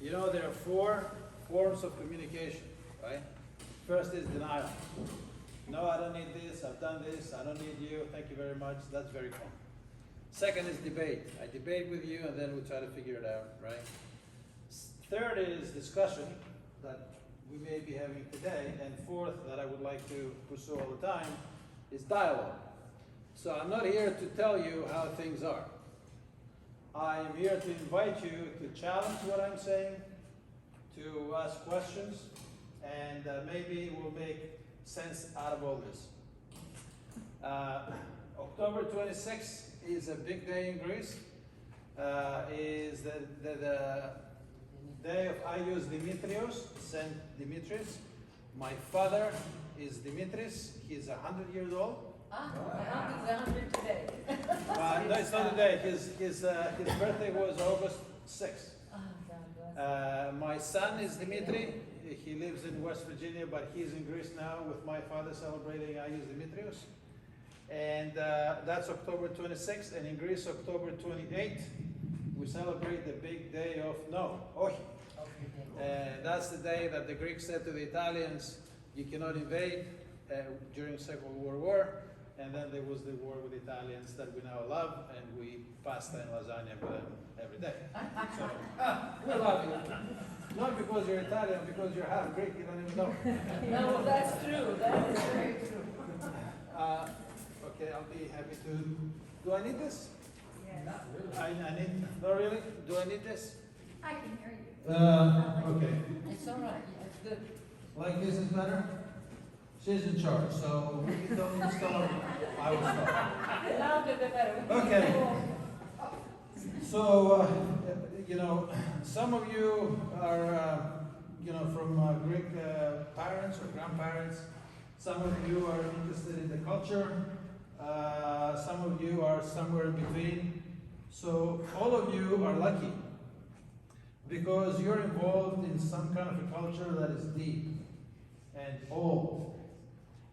You know, there are 4 forms of communication, right? First is denial. No, I don't need this, I've done this, I don't need you, thank you very much. That's very common. Second is debate. I debate with you and then we try to figure it out, right? Third is discussion that we may be having today. And fourth, that I would like to pursue all the time, is dialogue. So I'm not here to tell you how things are. I am here to invite you to challenge what I'm saying, to ask questions, and maybe we'll make sense out of all this. October 26th is a big day in Greece. Is the day of Agios Dimitrios, Saint Demetrius. My father is Dimitris. He's 100 years old. He's 100 today. No, it's not today. His birthday was August 6th. My son is Dimitri. He lives in West Virginia, but he's in Greece now with my father celebrating Agios Dimitrios. And that's October 26th. And in Greece, October 28th, we celebrate the big day of Ohi. And that's the day that the Greeks said to the Italians, you cannot invade during Second World War. And then there was the war with the Italians that we now love, and we pasta and lasagna with them every day. So, we love you. Not because you're Italian, because you're half Greek, you don't even know. No, that's true. That is very true. Okay, I'll be happy to. Do I need this? Yes. Not really. I need, not really? Do I need this? I can hear you. Okay. It's all right. It's good. Like this is better? She's in charge, so if you don't need to start, I will start. The louder the better. Okay. So, you know, some of you are, you know, from Greek parents or grandparents. Some of you are interested in the culture. Some of you are somewhere in between. So all of you are lucky because you're involved in some kind of a culture that is deep and old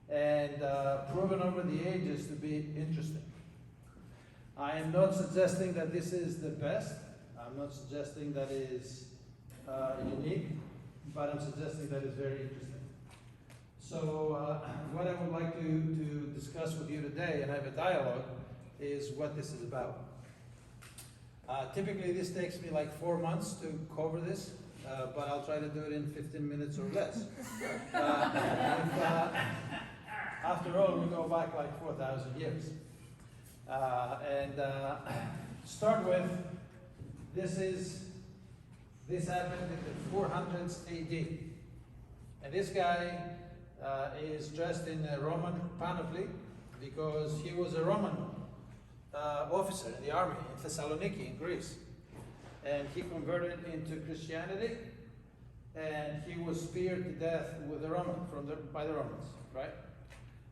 and proven over the ages to be interesting. I am not suggesting that this is the best. I'm not suggesting that it is unique, but I'm suggesting that it's very interesting. So what I would like to discuss with you today and have a dialogue is what this is about. Typically this takes me like 4 months to cover this, but I'll try to do it in 15 minutes or less. After all, we go back like 4,000 years. Start with, this happened in the 400s AD. And this guy is dressed in a Roman panoply because he was a Roman officer in the army in Thessaloniki in Greece. And he converted into Christianity and he was speared to death with by the Romans, right?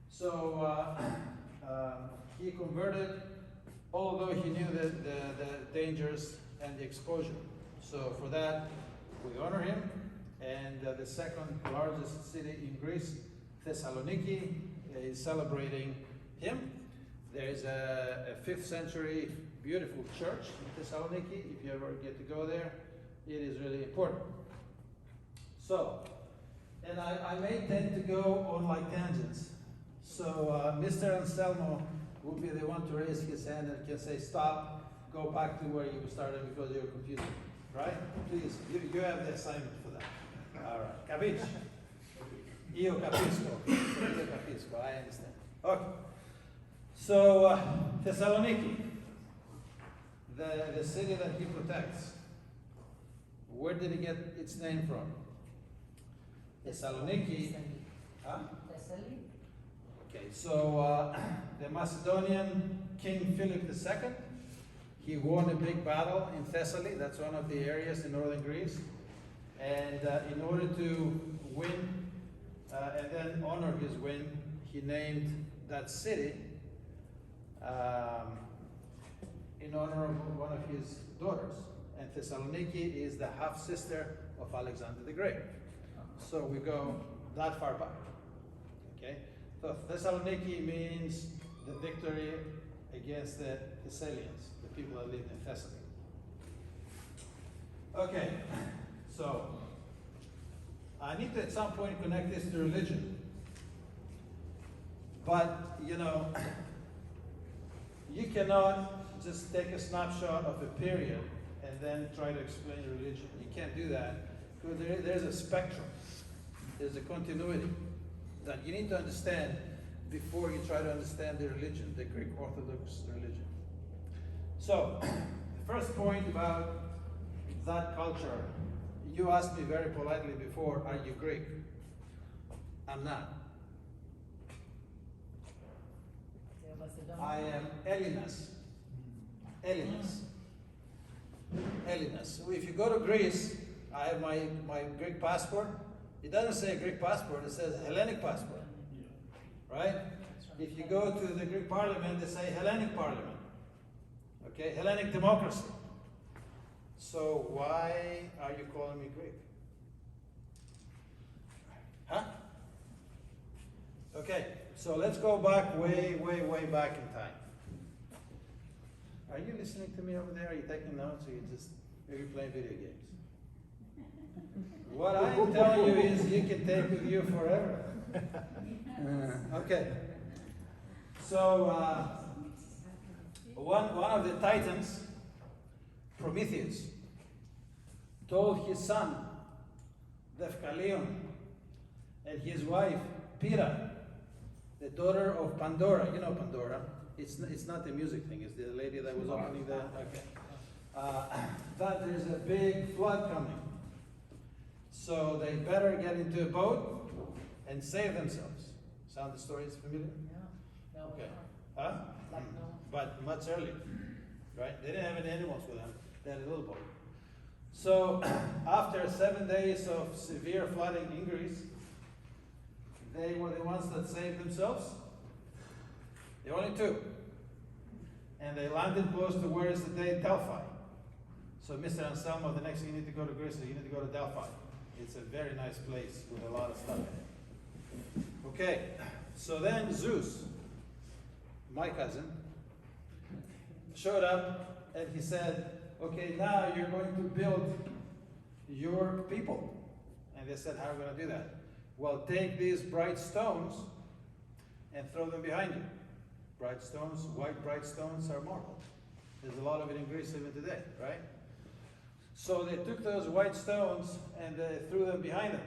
So he converted, although he knew the dangers and the exposure. So for that, we honor him. And the second largest city in Greece, Thessaloniki, is celebrating him. There is a 5th century beautiful church in Thessaloniki. If you ever get to go there, it is really important. So, and I may tend to go on like tangents. So Mr. Anselmo will be the one to raise his hand and can say, stop, go back to where you started because you're confusing, right? Please, you have the assignment for that. All right, capisci? Io capisco. Io capisco, I understand. Okay. So, Thessaloniki, the city that he protects, where did it get its name from? Thessaloniki. Huh? Okay, so the Macedonian King Philip II, he won a big battle in Thessaly. That's one of the areas in northern Greece. And in order to win and then honor his win, he named that city in honor of one of his daughters. And Thessaloniki is the half-sister of Alexander the Great. So we go that far back. Okay? So Thessaloniki means the victory against the Thessalians, the people that lived in Thessaly. Okay. So, I need to at some point connect this to religion. But, you know, you cannot just take a snapshot of a period and then try to explain religion. You can't do that because there's a spectrum. There's a continuity that you need to understand before you try to understand the religion, the Greek Orthodox religion. So, the first point about that culture, you asked me very politely before, are you Greek? I'm not. I am Hellenes. Hellenes. Hellenes. So if you go to Greece, I have my Greek passport. It doesn't say Greek passport, it says Hellenic passport. Right? If you go to the Greek parliament, they say Hellenic parliament. Okay, Hellenic democracy. So why are you calling me Greek? Huh? Okay, so let's go back way, way, way back in time. Are you listening to me over there? Are you taking notes, or you just maybe playing video games? What I'm telling you is you can take with you forever. Okay. So one of the titans, Prometheus, told his son, Dephkalion, and his wife, Pyrrha, the daughter of Pandora. You know Pandora. It's not the music thing. It's the lady that was opening the. Okay. That there's a big flood coming. So they better get into a boat and save themselves. Sound the story is familiar? No. Okay. Huh? Like no. But much earlier, right? They didn't have any animals with them. They had a little boat. So after 7 days of severe flooding in Greece, they were the ones that saved themselves. The only two. And they landed close to where is today Delphi. So Mr. Anselmo, the next thing you need to go to Greece, you need to go to Delphi. It's a very nice place with a lot of stuff in it. Okay, so then Zeus, my cousin, showed up and he said, okay, now you're going to build your people. And they said, how are we going to do that? Well, take these bright stones and throw them behind you. Bright stones, white bright stones are mortal. There's a lot of it in Greece even today, right? So they took those white stones and they threw them behind them.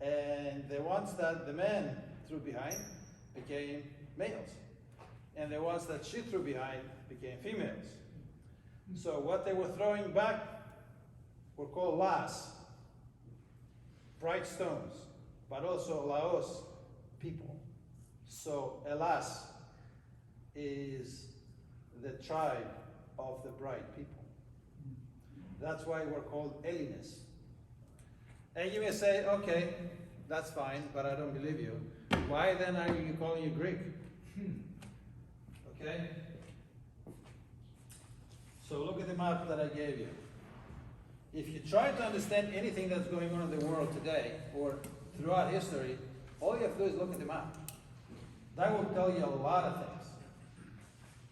And the ones that the man threw behind became males. And the ones that she threw behind became females. So what they were throwing back were called las, bright stones, but also laos, people. So elas is the tribe of the bright people. That's why we're called Hellenes. And you may say, okay, that's fine, but I don't believe you. Why then are you calling you Greek? Okay? So look at the map that I gave you. If you try to understand anything that's going on in the world today, or throughout history, all you have to do is look at the map. That will tell you a lot of things.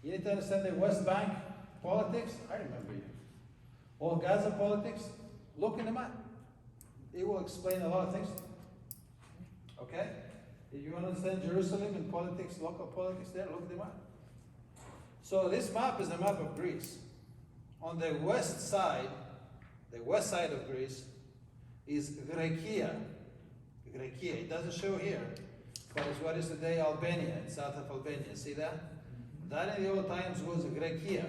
You need to understand the West Bank politics. I remember you. All Gaza politics, look in the map. It will explain a lot of things. Okay? If you want to understand Jerusalem and politics, local politics there, look at the map. So this map is a map of Greece. On the west side of Greece is Grecia. Grecia, it doesn't show here, but it's what is today Albania, in south of Albania. See that? That in the old times was Grecia.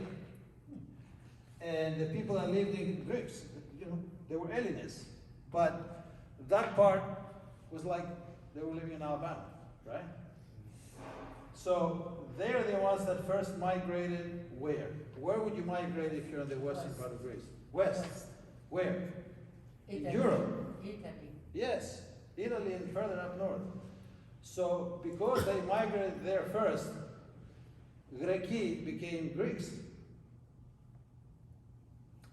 And the people that lived in Greeks, you know, they were Hellenes. But that part was like they were living in Alabama, right? So they're the ones that first migrated where? Where would you migrate if you're in the western part of Greece? West. Where? Italy. Europe. Italy. Yes, Italy and further up north. So because they migrated there first, Greki became Greeks.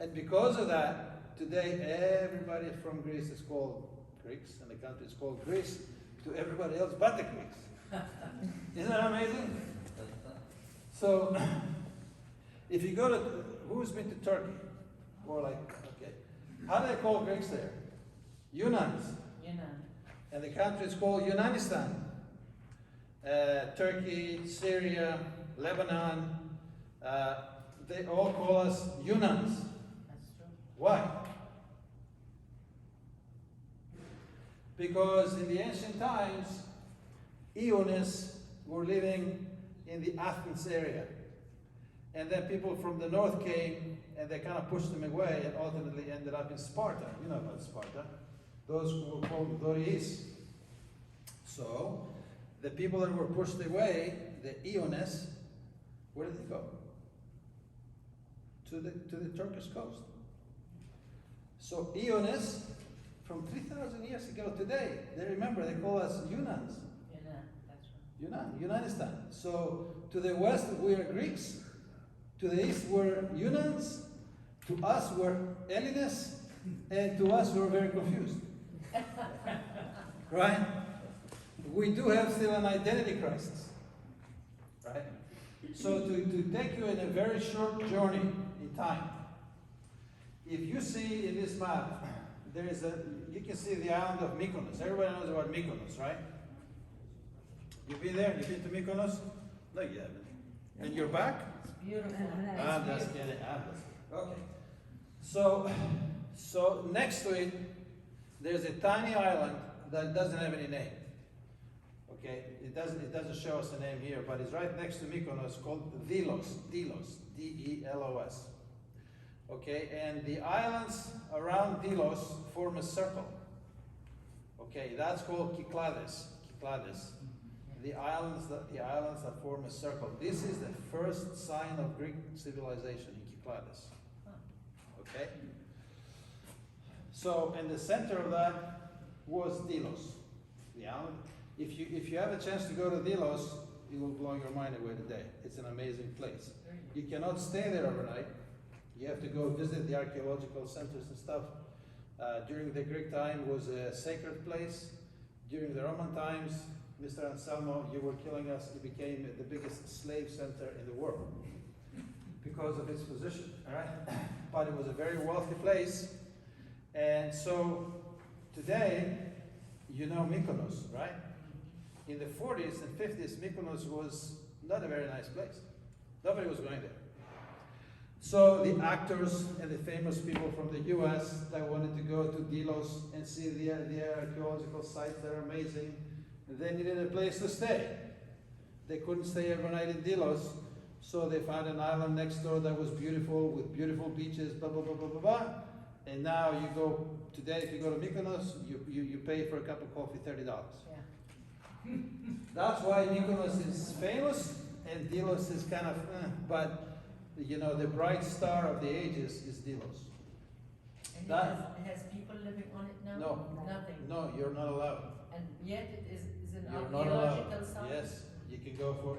And because of that, today everybody from Greece is called Greeks, and the country is called Greece to everybody else but the Greeks. Isn't that amazing? So, if you go to, who's been to Turkey? More like, okay. How do they call Greeks there? Yunans. Yunnan. And the country is called Yunanistan. Turkey, Syria, Lebanon, they all call us Yunans. That's true. Why? Because in the ancient times, Eonists were living in the Athens area. And then people from the north came and they kind of pushed them away and ultimately ended up in Sparta. You know about Sparta. Those who were called Doris. So, the people that were pushed away, the Eonists, where did they go? To the Turkish coast. So Eonists, from 3,000 years ago today, they remember, they call us Yunans. Yunnan, that's right. Yunanistan. So to the west we are Greeks, to the east we're Yunans, to us we're Hellenists, and to us we're very confused. Right? We do have still an identity crisis. Right? So to take you in a very short journey in time, if you see in this map, there is you can see the island of Mykonos. Everybody knows about Mykonos, right? You've been there? You've been to Mykonos? No, you haven't. And you're back? It's beautiful. I'm It's just beautiful. kidding. I'm just kidding. Okay. So next to it, there's a tiny island that doesn't have any name. Okay, it doesn't show us a name here, but it's right next to Mykonos, called Delos, D-E-L-O-S. Okay, and the islands around Delos form a circle. Okay, that's called Kyklades. The islands that form a circle. This is the first sign of Greek civilization in Kyklades. Okay. So, in the center of that was Delos, the island. If you have a chance to go to Delos, it will blow your mind away today. It's an amazing place. You cannot stay there overnight. You have to go visit the archaeological centers and stuff. During the Greek time, it was a sacred place. During the Roman times, Mr. Anselmo, you were killing us. It became the biggest slave center in the world because of its position. All right, but it was a very wealthy place, and so today, you know Mykonos, right? In the 40s and 50s, Mykonos was not a very nice place. Nobody was going there. So the actors and the famous people from the US that wanted to go to Delos and see the archaeological sites that are amazing, they needed a place to stay. They couldn't stay overnight in Delos, so they found an island next door that was beautiful, with beautiful beaches, blah, blah, blah, blah, blah, blah. And now you go, today if you go to Mykonos, you pay for a cup of coffee $30. Yeah. That's why Mykonos is famous and Delos is kind of, but you know, the bright star of the ages is Delos. And That- it has people living on it now? No. Nothing. No, you're not allowed. And yet it is an You're not allowed. archaeological site? Yes, you can go for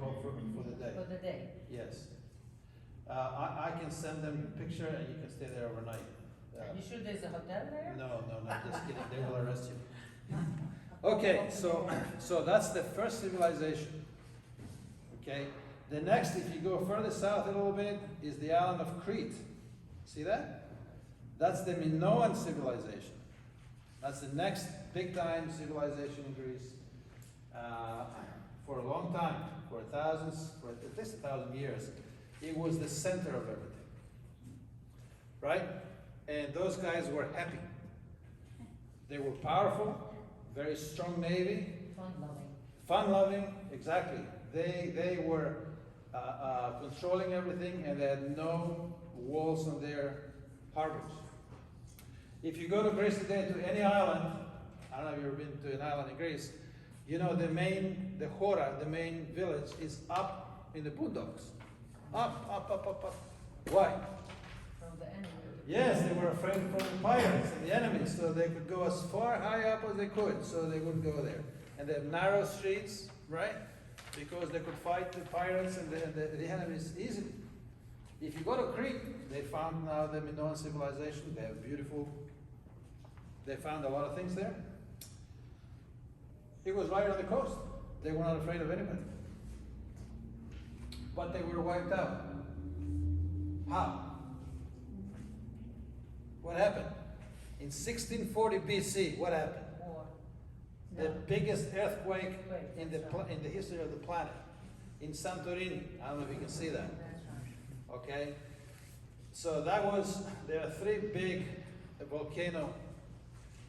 the day. For the day. Yes. I can send them a picture and you can stay there overnight. Are you sure there's a hotel there? No, just kidding. They will arrest you. Okay, so that's the first civilization. Okay, the next, if you go further south a little bit, is the island of Crete. See that? That's the Minoan civilization. That's the next big time civilization in Greece. For a long time, for at least 1,000 years, it was the center of everything. Right? And those guys were happy. They were powerful, very strong navy, fun-loving, exactly. They were controlling everything, and they had no walls on their harbors. If you go to Greece today, to any island, I don't know if you've ever been to an island in Greece, you know the Hora, the main village, is up in the boondocks. Up. Why? From the enemy. Yes, they were afraid from the pirates and the enemies, so they could go as far high up as they could, so they wouldn't go there. And they have narrow streets, right? Because they could fight the pirates and the enemies easily. If you go to Crete, they found now the Minoan civilization. They found a lot of things there. It was right on the coast. They were not afraid of anybody. But they were wiped out. How? What happened? In 1640 BC, what happened? War. The No. biggest earthquake Earthquake, in the that's right. in the history of the planet, in Santorini. I don't know if you can see that. That's right. Okay, so that was, there are three big volcano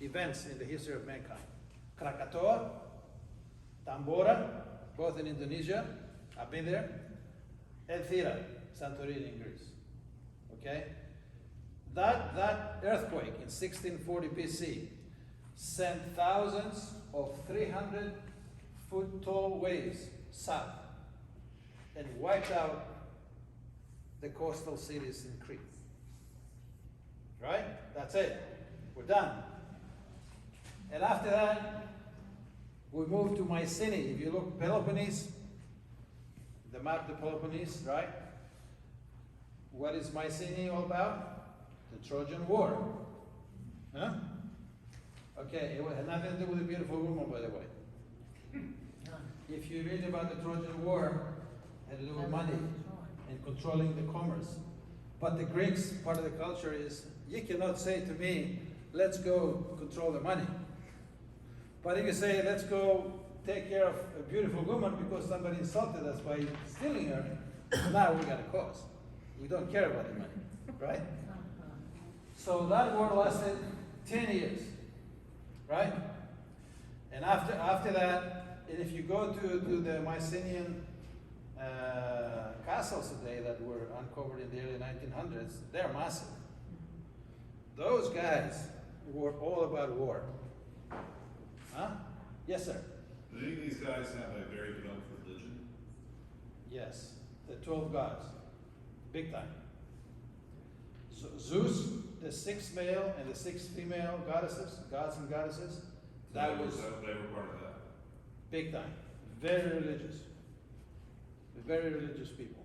events in the history of mankind. Krakatoa, Tambora, both in Indonesia, I've been there, and Thera, Santorini in Greece. Okay, that earthquake in 1640 BC sent thousands of 300-foot tall waves south and wiped out the coastal cities in Crete. Right? That's it. We're done. And after that, we moved to Mycenae. If you look, Peloponnese, the map of Peloponnese, right? What is Mycenae all about? The Trojan War. Huh? Okay, it had nothing to do with the beautiful woman, by the way. None. If you read about the Trojan War, it had to do with money and controlling the commerce. But the Greeks, part of the culture is, you cannot say to me, let's go control the money. But if you say, let's go take care of a beautiful woman because somebody insulted us by stealing her, now we got a cause. We don't care about the money, right? So that war lasted 10 years, right? And after that, and if you go to the Mycenaean castles today that were uncovered in the early 1900s, they're massive. Those guys were all about war. Huh? Yes, sir. Do any of these guys have a very developed religion? Yes, the 12 gods, big time. So Zeus, the 6 male and the 6 female goddesses, gods and goddesses, that was They were part of that. big time. Very religious. Very religious people.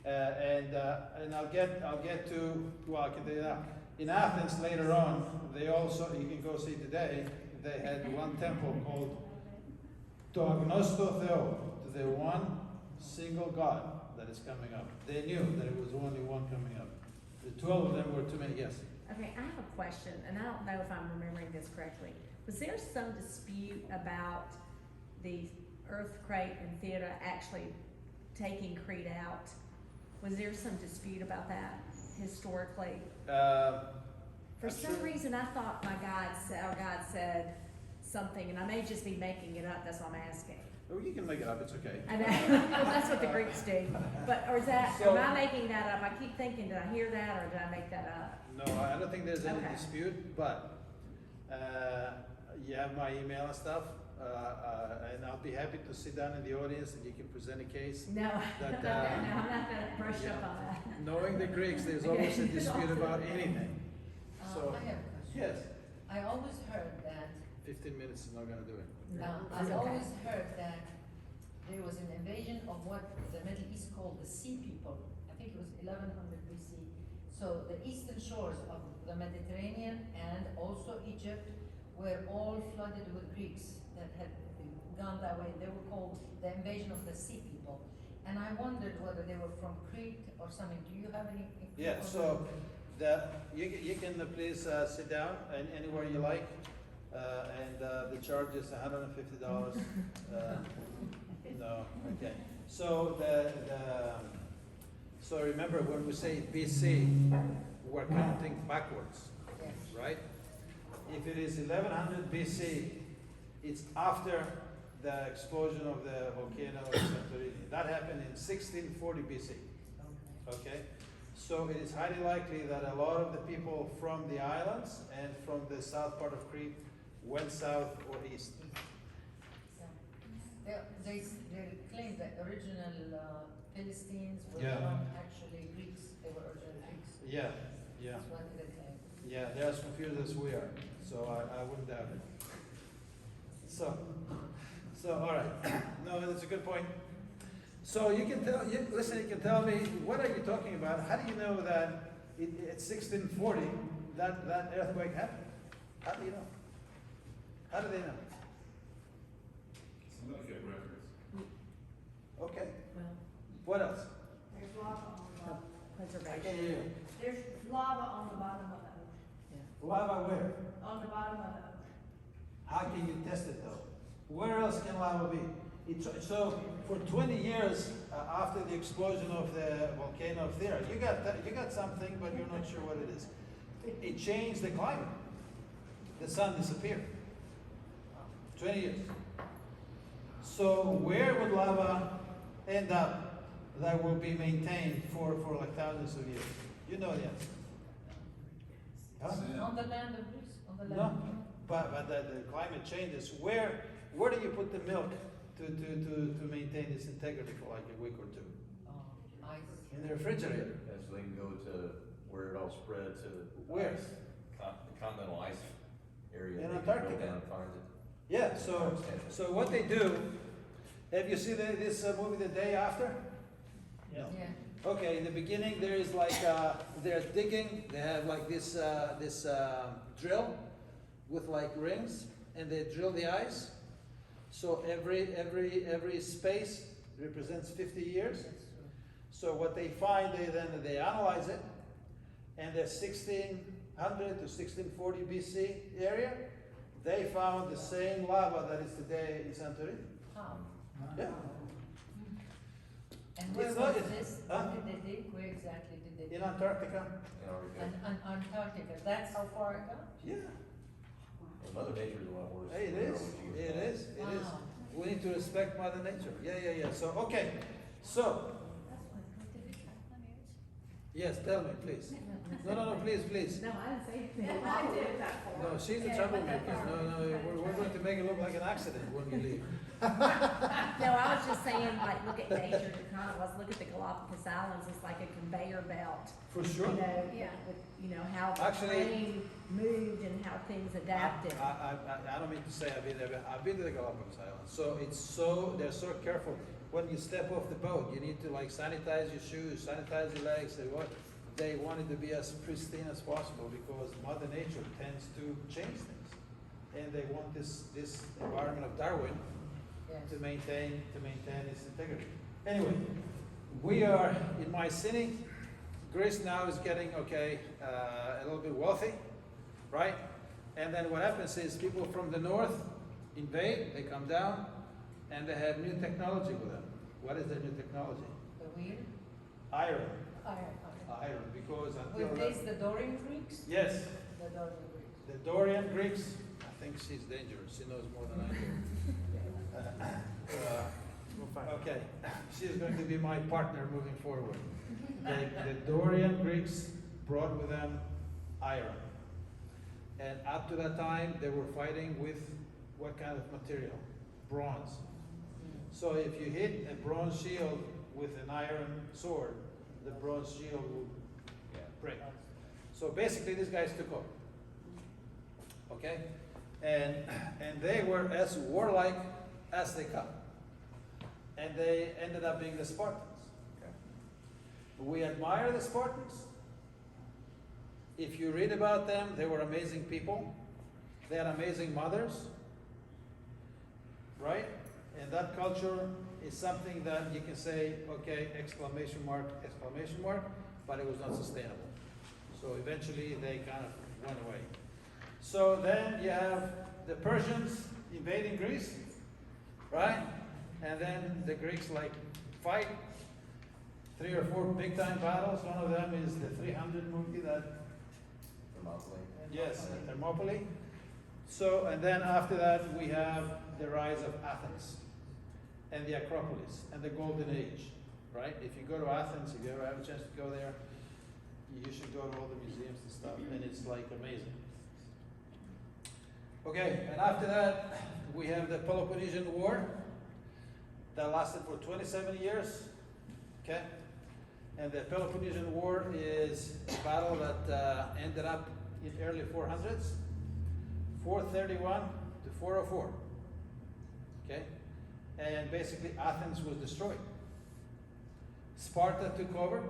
And I'll get to, well, I can tell you now. In Athens later on, they also, you can go see today, they had one temple called To Agnosto Theo, to the one single God that is coming up. They knew that it was only one coming up. The 12 of them were too many, yes. Okay, I have a question, and I don't know if I'm remembering this correctly. Was there some dispute about the earthquake and Thera actually taking Crete out? Was there some dispute about that historically? For some reason, I thought our guide said something, and I may just be making it up, that's why I'm asking. Oh, you can make it up, it's okay. I know, well, that's what the Greeks do. But, or is that, So- am I making that up? I keep thinking, did I hear that, or did I make that up? No, I don't think there's any Okay. dispute, but you have my email and stuff, and I'll be happy to sit down in the audience and you can present a case. No, That, no, I'm not gonna brush yeah. up on that. Knowing the Greeks, there's always a dispute about anything. So, I have a question. yes, I always heard that, 15 minutes is not gonna do it. No, I've it's okay. always heard that there was an invasion of what the Middle East called the Sea People. I think it was 1100 BC. So the eastern shores of the Mediterranean and also Egypt were all flooded with Greeks that had gone that way. They were called the invasion of the Sea People. And I wondered whether they were from Crete or something. Do you have any? Yeah, so you can please sit down and anywhere you like, and the charge is $150. No, okay. So so remember when we say BC, we're counting backwards, Yes. right? If it is 1100 BC, it's after the explosion of the volcano in Santorini. That happened in 1640 BC. Okay, so it is highly likely that a lot of the people from the islands and from the south part of Crete went south or east. They claim that original Philistines were Yeah. not actually Greeks. They were original Greeks. Yeah, yeah, That's what they claim. yeah. They're as confused as we are, so I wouldn't doubt it. So all right. No, that's a good point. So you can tell. Listen, you can tell me what are you talking about? How do you know that at 1640 that earthquake happened? How do you know? How do they know? Somebody kept records. Okay. Well, What else? There's lava on the bottom. I preservation. can't hear you. There's lava on the bottom of the ocean. Yeah. Lava where? On the bottom of it. How can you test it though? Where else can lava be? So for 20 years after the explosion of the volcano of Thera, you got something, but you're not sure what it is. It changed the climate. The sun disappeared. 20 years. So where would lava end up that will be maintained for like thousands of years? You know the answer. Huh? On the land of Greece, on the land. No, but the climate changes. Where do you put the milk to maintain its integrity for like a week or two? Ice. In the refrigerator. Yeah, so they can go to where it all spread to. Where? The continental ice area. In They can Antarctica. Go down and find it. Yeah. So what they do? Have you seen this movie The Day After? Yeah. Okay, in the beginning there is like they're digging. They have like this drill with like rings, and they drill the ice. So every space represents 50 years. That's true. So what they find, they analyze it, and the 1600 to 1640 BC area, they found the same lava that is today in Santorini. How? Yeah. And where It's was not- this? huh? What did they dig? Where exactly did they dig? In Antarctica. Antarctica. That's how far it got? Yeah. Well, Mother Nature's a lot worse. Hey, it than is. what you It thought. is. It is. Wow. We need to respect Mother Nature. Yeah. So okay. So yes, tell me, please. No, please. No, I didn't say anything. I did that for No, she's the troublemaker. No, we're going to make it look like an accident when we leave. No, I was just saying, like, look at nature, to kind of, let's look at the Galapagos Islands, it's like a conveyor belt. For sure. You know, with, you know, how the Actually- plane moved and how things adapted. I don't mean to say I've been there, but I've been to the Galapagos Islands. So they're so careful. When you step off the boat, you need to like sanitize your shoes, sanitize your legs. They want it to be as pristine as possible because Mother Nature tends to change things, and they want this environment of Darwin Yes. to maintain its integrity. Anyway, we are in Mycenae. Greece now is getting a little bit wealthy, right? And then what happens is people from the north invade, they come down, and they have new technology with them. What is their new technology? The wheel? Iron. Iron. Because until With this, the Dorian Greeks? yes, The Dorian Greeks. the Dorian Greeks. I think she's dangerous. She knows more than I do. Okay, she's going to be my partner moving forward. The Dorian Greeks brought with them iron. And up to that time, they were fighting with what kind of material? Bronze. So if you hit a bronze shield with an iron sword, the bronze shield will break. So basically, these guys took over. Okay? And they were as warlike as they come. And they ended up being the Spartans. Okay. We admire the Spartans. If you read about them, they were amazing people. They had amazing mothers. Right? And that culture is something that you can say, okay, exclamation mark, but it was not sustainable. So eventually they kind of went away. So then you have the Persians invading Greece, right? And then the Greeks like fight 3 or 4 big time battles. One of them is the 300 movie that, Thermopylae. yes, Thermopylae. So, and then after that we have the rise of Athens and the Acropolis and the Golden Age, right? If you go to Athens, if you ever have a chance to go there, you should go to all the museums and stuff, and it's like amazing. Okay, and after that, we have the Peloponnesian War that lasted for 27 years, okay? And the Peloponnesian War is a battle that ended up in early 400s, 431 to 404, okay? And basically Athens was destroyed. Sparta took over,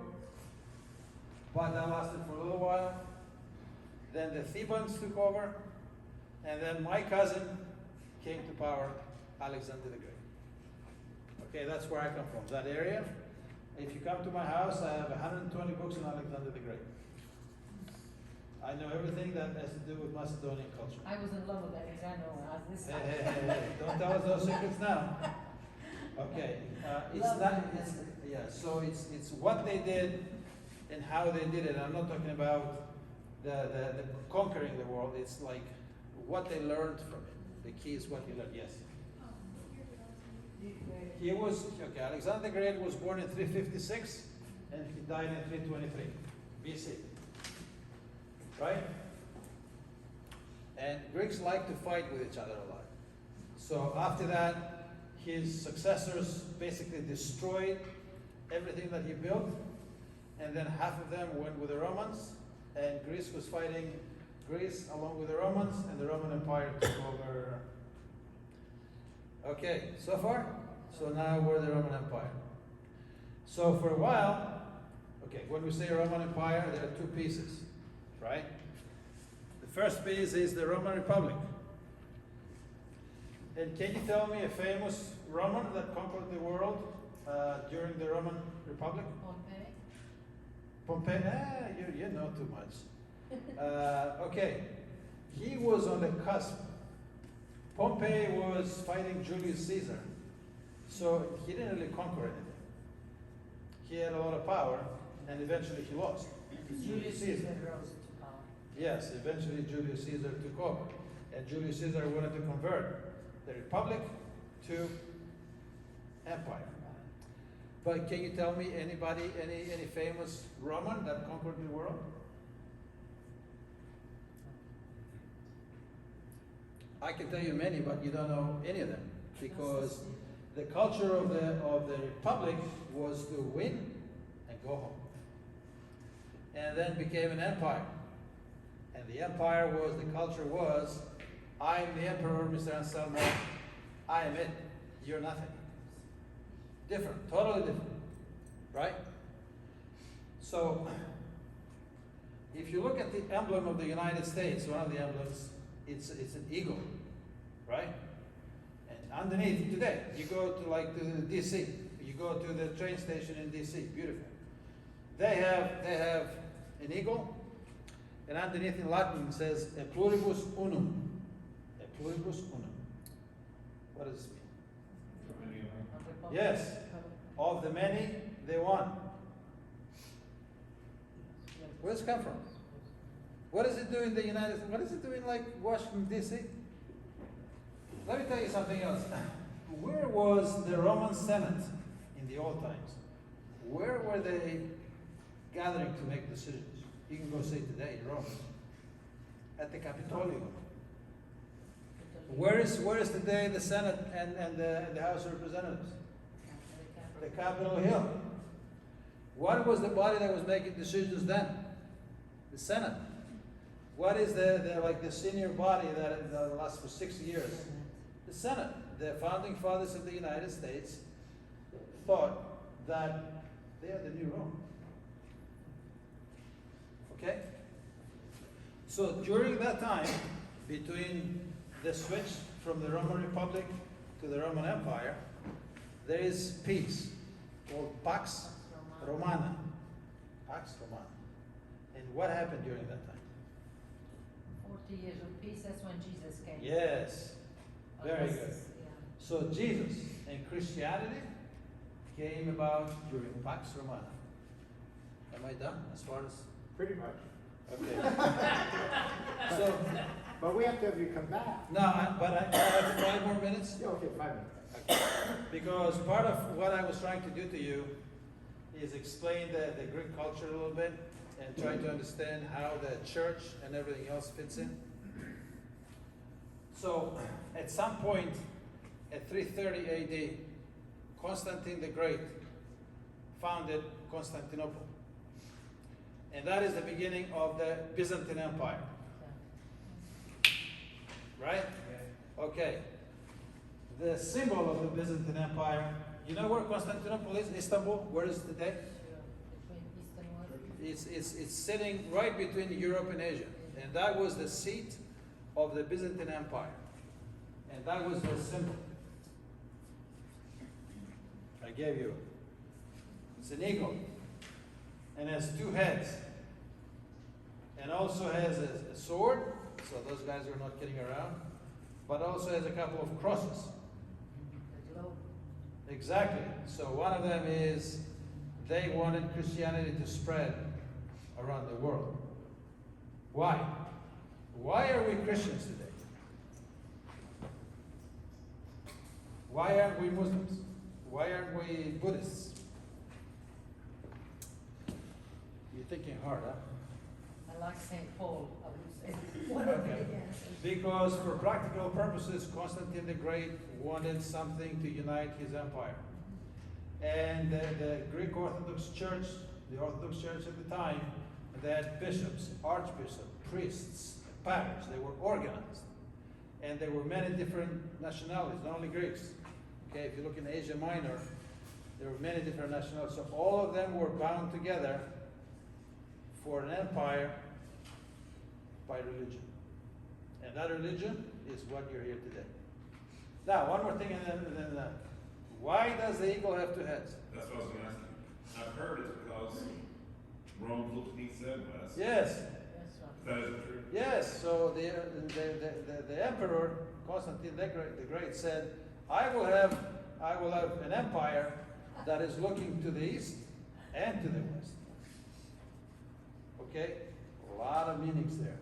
but that lasted for a little while. Then the Thebans took over, and then my cousin came to power, Alexander the Great. Okay, that's where I come from, that area. If you come to my house, I have 120 books on Alexander the Great. I know everything that has to do with Macedonian culture. I was in love with Alexander when I was this Hey, time. hey, hey, hey, don't tell us those secrets now. Okay, it's Love not, him. it's, yeah, so it's what they did and how they did it. I'm not talking about the conquering the world, it's like what they learned from it. The key is what you learned, yes. He was, okay, Alexander the Great was born in 356 and he died in 323 BC. Right? And Greeks like to fight with each other a lot. So after that, his successors basically destroyed everything that he built, and then half of them went with the Romans, and Greece was fighting Greece along with the Romans, and the Roman Empire took over. Okay, so far? So now we're the Roman Empire. So for a while, okay, when we say Roman Empire, there are two pieces, right? The first piece is the Roman Republic. And can you tell me a famous Roman that conquered the world during the Roman Republic? Pompey. Pompey? You know too much. Okay, he was on the cusp. Pompey was fighting Julius Caesar, so he didn't really conquer anything. He had a lot of power, and eventually he lost. Julius Caesar rose to power. Yes, eventually Julius Caesar took over, and Julius Caesar wanted to convert the Republic to empire. But can you tell me anybody, any famous Roman that conquered the world? I can tell you many, but you don't know any of them, because the culture of the Republic was to win and go home, and then became an empire. And the empire was, the culture was, I am the emperor, Mr. Anselmo. I am it. You're nothing. Different, totally different, right? So, if you look at the emblem of the United States, one of the emblems, it's an eagle, right? And underneath, today, you go to like to DC, you go to the train station in DC, beautiful. They have an eagle, and underneath in Latin it says "E pluribus unum." E pluribus unum. What does this mean? Yes, of the many, they won. Where does it come from? What does it do in the United States? What does it do in like Washington, D.C.? Let me tell you something else. Where was the Roman Senate in the old times? Where were they gathering to make decisions? You can go see today in Rome. At the Capitolium. Where is today the Senate and the House of Representatives? The Capitol Hill. What was the body that was making decisions then? The Senate. What is the senior body that lasts for 6 years? The Senate. The founding fathers of the United States thought that they are the new Rome. Okay? So during that time, between the switch from the Roman Republic to the Roman Empire, there is peace called Pax Romana. Pax Romana. And what happened during that time? 40 years of peace, that's when Jesus came. Yes, very Yes, good. yeah. So Jesus and Christianity came about during Pax Romana. Am I done as far as? Pretty much. Okay. So, But we have to have you come back. no, but I have 5 more minutes. Yeah, okay, 5 minutes. Because part of what I was trying to do to you is explain the Greek culture a little bit and try to understand how the church and everything else fits in. So, at some point, at 330 AD, Constantine the Great founded Constantinople. And that is the beginning of the Byzantine Empire. Right? Okay. The symbol of the Byzantine Empire, you know where Constantinople is? Istanbul? Where is it today? Between East and West. It's sitting right between Europe and Asia. And that was the seat of the Byzantine Empire. And that was the symbol. I gave you. It's an eagle. And has 2 heads. and also has a sword, so those guys are not kidding around, but also has a couple of crosses. The globe. Exactly. So one of them is they wanted Christianity to spread around the world. Why? Why are we Christians today? Why aren't we Muslims? Why aren't we Buddhists? You're thinking hard, huh? I like St. Paul, I would say. One of the Okay. answers. Because for practical purposes, Constantine the Great wanted something to unite his empire. And the Greek Orthodox Church, the Orthodox Church at the time, they had bishops, archbishops, priests, parish. They were organized. And there were many different nationalities, not only Greeks. Okay, if you look in Asia Minor, there were many different nationalities. So all of them were bound together for an empire by religion. And that religion is what you're here today. Now, one more thing, and then why does the eagle have two heads? That's what I was gonna ask you. I've heard it's because Rome looked east and west. Yes, That's right. That isn't true. yes. So the emperor Constantine the Great said, I will have an empire that is looking to the east and to the west. Okay, a lot of meanings there,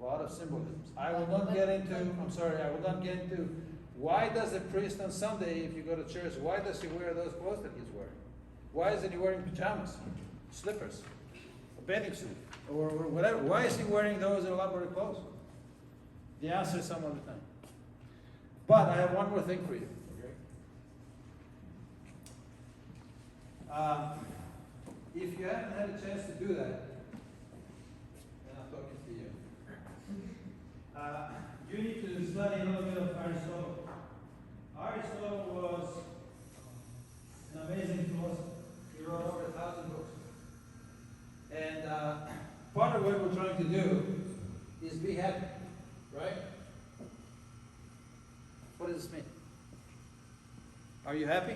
a lot of symbolisms. I will not get into. I'm sorry, I will not get into. Why does a priest on Sunday, if you go to church, why does he wear those clothes that he's wearing? Why isn't he wearing pajamas, slippers, a bathing suit, or whatever? Why is he wearing those elaborate clothes? The answer is some other time. But I have one more thing for you. Okay? If you haven't had a chance to do that, and I'm talking to you, you need to study a little bit of Aristotle. Aristotle was an amazing philosopher. He wrote over 1,000 books. And part of what we're trying to do is be happy, right? What does this mean? Are you happy?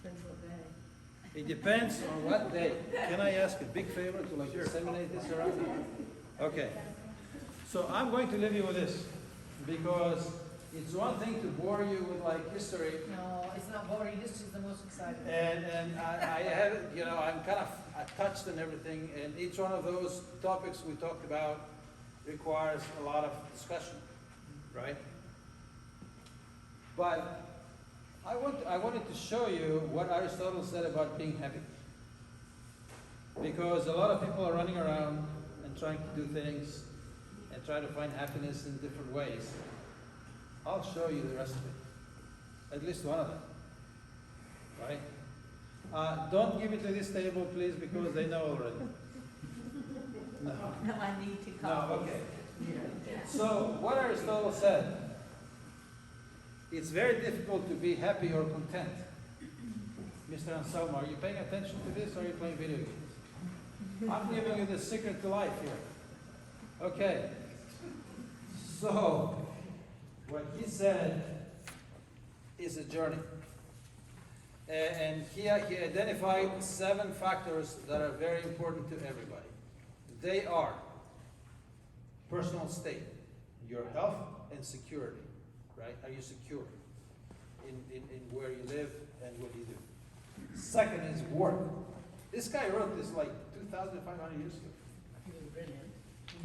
Depends what day. It depends on what day. Can I ask a big favor to like disseminate this around? Okay. So I'm going to leave you with this because it's one thing to bore you with like history, No, it's not boring. History is the most exciting. and I have, you know, I'm kind of touched on everything, and each one of those topics we talked about requires a lot of discussion, right? But I wanted to show you what Aristotle said about being happy. Because a lot of people are running around and trying to do things and try to find happiness in different ways. I'll show you the rest of it. At least one of them. Right? Don't give it to this table, please, because they know already. No. No, I need to No, call. okay. So, what Aristotle said, it's very difficult to be happy or content. Mr. Anselmo, are you paying attention to this or are you playing video games? I'm giving you the secret to life here. Okay. So, what he said is a journey. And he identified 7 factors that are very important to everybody. They are personal state, your health and security, right? Are you secure in where you live and what you do? Second is work. This guy wrote this like 2,500 years ago. He was brilliant.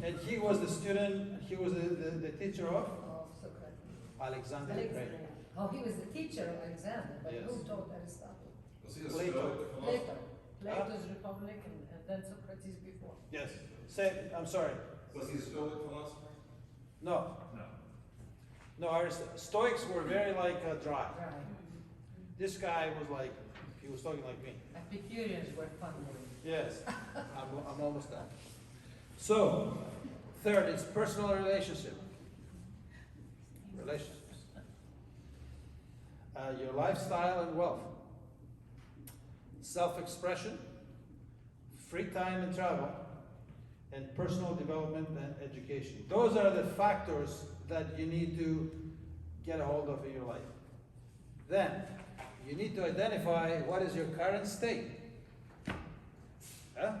And he was the student, he was the teacher of Oh, Socrates. Alexander the Great. Oh, he was the teacher of Alexander, but Yes. who taught Aristotle? Was he a Plato. Stoic philosopher? Plato. Plato's Republic and then Socrates before. Yes. Say, I'm sorry. Was he a Stoic philosopher? No. No. No, Stoics were very like dry. Right. This guy was like, he was talking like me. Epicureans were fun. Yes, I'm almost done. So, third is personal relationship. Relationships. Your lifestyle and wealth. Self-expression, free time and travel, and personal development and education. Those are the factors that you need to get a hold of in your life. Then, you need to identify what is your current state. Huh?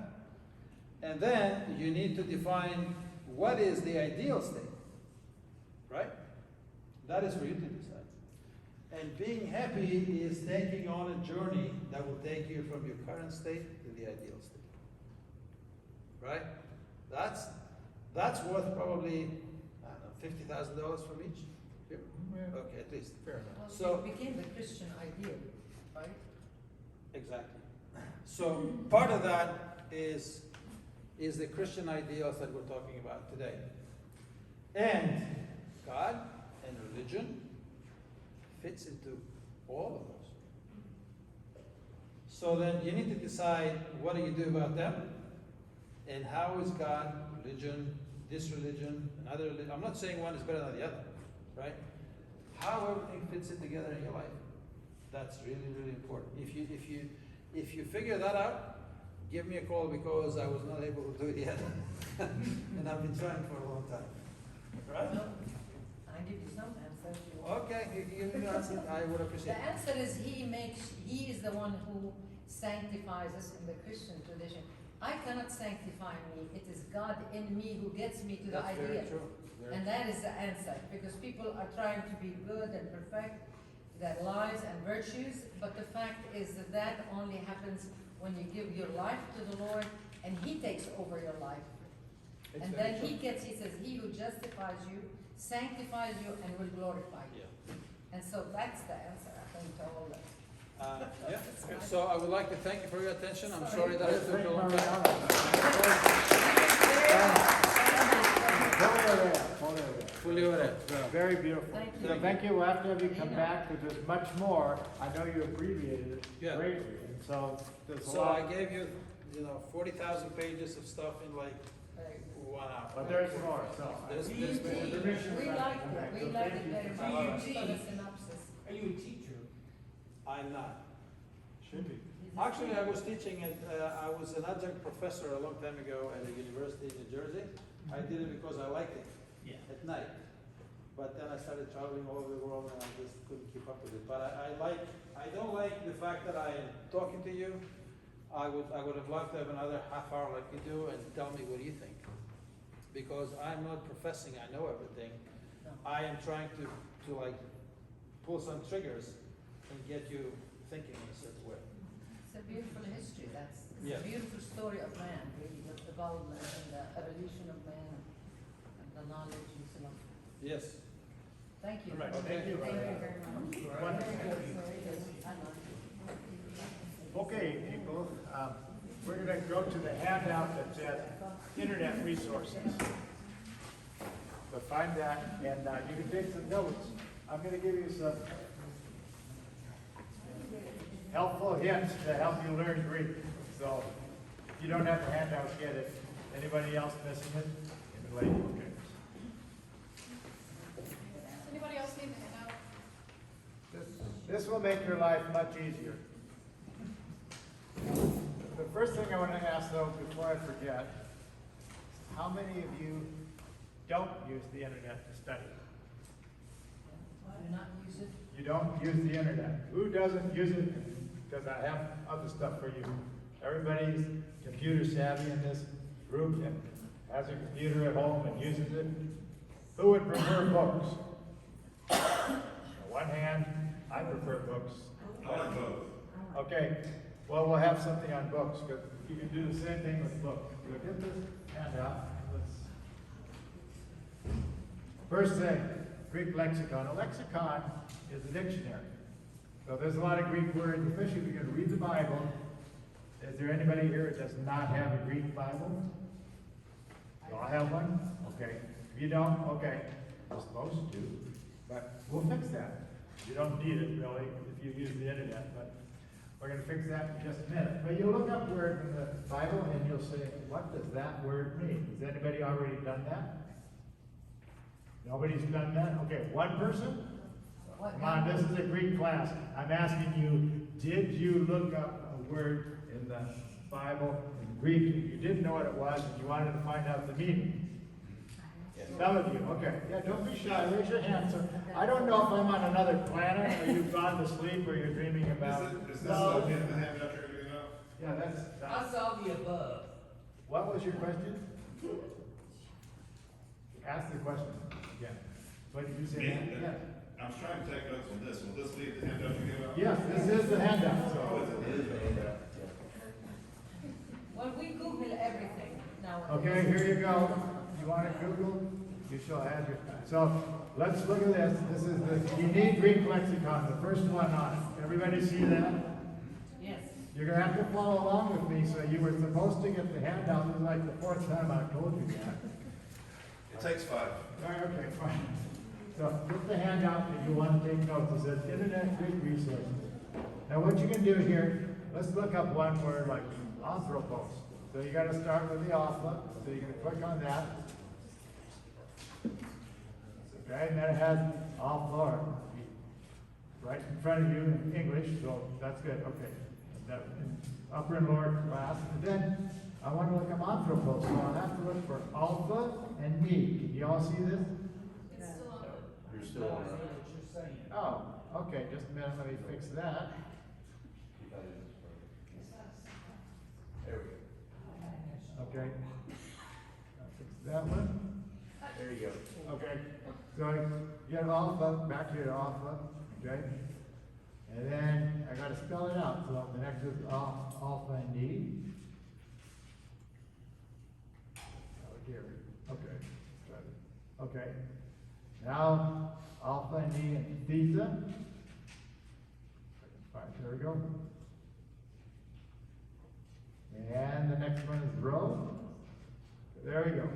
And then you need to define what is the ideal state, right? That is for you to decide. And being happy is taking on a journey that will take you from your current state to the ideal state. Right? That's worth probably, I don't know, $50,000 from each? Yep. Okay, at least. Fair enough. Well, So, it became the Christian ideal, right? exactly. So part of that is the Christian ideals that we're talking about today. And God and religion fits into all of those. So then you need to decide what do you do about them, and how is God, religion, this religion, another religion. I'm not saying one is better than the other, right? How everything fits it together in your life. That's really, really important. If you figure that out, give me a call, because I was not able to do it yet. And I've been trying for a long time. Right? Well, I give you some answer if you want. Okay, you give me the answer, I would The appreciate it. answer is he is the one who sanctifies us in the Christian tradition. I cannot sanctify me. It is God in me who gets me to the That's very idea. true. Very And that is the answer, because people are trying to be good and perfect their lives and virtues, but the fact is that only happens when you give your life to the Lord and He takes over your life. It's And very then true. He says, He who justifies you, sanctifies you, and will glorify you. Yeah. And so that's the answer, I think, to all that. Yeah. So I would like to thank you for your attention. I'm sorry that it took Thank a long Mariana. time. Fully aware. Very beautiful. Thank you. So thank you. We'll have to have you come back, because there's much more. I know you abbreviated it Yeah. greatly, and so there's a So I lot. gave you, 40,000 pages of stuff in like Very good. 1 hour. But there's more, so. There's We liked it, we liked it very much. All right. Just for the synopsis. Are you a teacher? I'm not. Should be. Actually, I was teaching at, I was an adjunct professor a long time ago at a university in New Jersey. I did it because I liked it Yeah. at night. But then I started traveling all over the world and I just couldn't keep up with it. But I don't like the fact that I am talking to you. I would have loved to have another half hour like you do and tell me what you think. Because I'm not professing I know everything. No. I am trying to like pull some triggers and get you thinking in a certain way. It's a beautiful history, it's Yes. a beautiful story of man, really, the development and the evolution of man and the knowledge and so on. Yes. Thank you. All right, Okay. thank you. Thank you very much. Wonderful. Very good. I like it. Okay, people, we're gonna go to the handout that says Internet Resources. So find that, and you can take some notes. I'm gonna give you some helpful hints to help you learn Greek. So, if you don't have the handout, get it. Anybody else missing it? Anybody? Okay. Anybody else need a handout? This will make your life much easier. The first thing I want to ask, though, before I forget, how many of you don't use the internet to study? Do not use it. You don't use the internet. Who doesn't use it? Because I have other stuff for you. Everybody's computer savvy in this group and has a computer at home and uses it. Who would prefer books? On one hand, I prefer books. I like both. Okay, well, we'll have something on books, because you can do the same thing with books. We'll get this handout. First thing, Greek lexicon. A lexicon is a dictionary. So there's a lot of Greek words, especially if you're going to read the Bible. Is there anybody here that does not have a Greek Bible? You all have one? Okay. If you don't, okay. You're supposed to, but we'll fix that. You don't need it really if you use the internet, but we're going to fix that in just a minute. But you'll look up words in the Bible and you'll say, what does that word mean? Has anybody already done that? Nobody's done that? Okay, one person? Come on, this is a Greek class. I'm asking you, did you look up a word in the Bible in Greek? If you didn't know what it was and you wanted to find out the meaning. Some of you, okay. Yeah, don't be shy. Raise your hand. So I don't know if I'm on another planet or you've gone to sleep or you're dreaming about. Is this the handout you're giving out? Yeah, that's I saw the above. What was your question? Ask the question again. What did you say? Yeah, Yeah. I was trying to take notes on this. Will this be the handout you gave out? Yes, this is the handout, Oh, so. is It is the handout, yeah. Well, we Google everything nowadays. Okay, here you go. You want to Google? You shall have your, so let's look at this. This is the unique Greek lexicon, the first one on it. Everybody see that? Yes. You're gonna have to follow along with me, so you were supposed to get the handout. This is like the fourth time I've told you that. It takes 5. All right, okay, fine. So get the handout if you want to take notes. It says Internet Greek Resources. Now what you can do here, let's look up one word like anthropos. So you gotta start with the alpha, so you're gonna click on that. Okay, and then it has alpha right in front of you in English, so that's good, okay. That in upper and lower class. And then I want to look up anthropos, so I'll have to look for alpha and me. Can you all see this? It's still on. You're still on Oh, okay, just a minute, let me fix that. There we go. Okay. I'll fix that one. There you go. Okay, so you get alpha, back to your alpha, okay? And then I gotta spell it out, so the next is alpha and D. Oh dear, okay. Got it. Okay. Now, alpha and D and theta. Fine, there we go. And the next one is rho. There we go.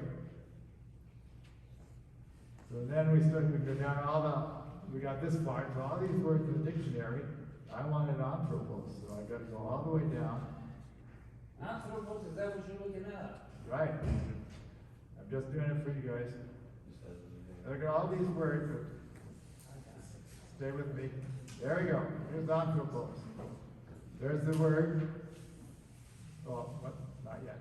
So then we start to go down we got this part, so all these words in the dictionary, I wanted anthropos, so I gotta go all the way down. Anthropos, is that what you're looking at? Right. I'm just doing it for you guys. Look at all these words. Stay with me. There we go. Here's anthropos. There's the word. Oh, what? Not yet.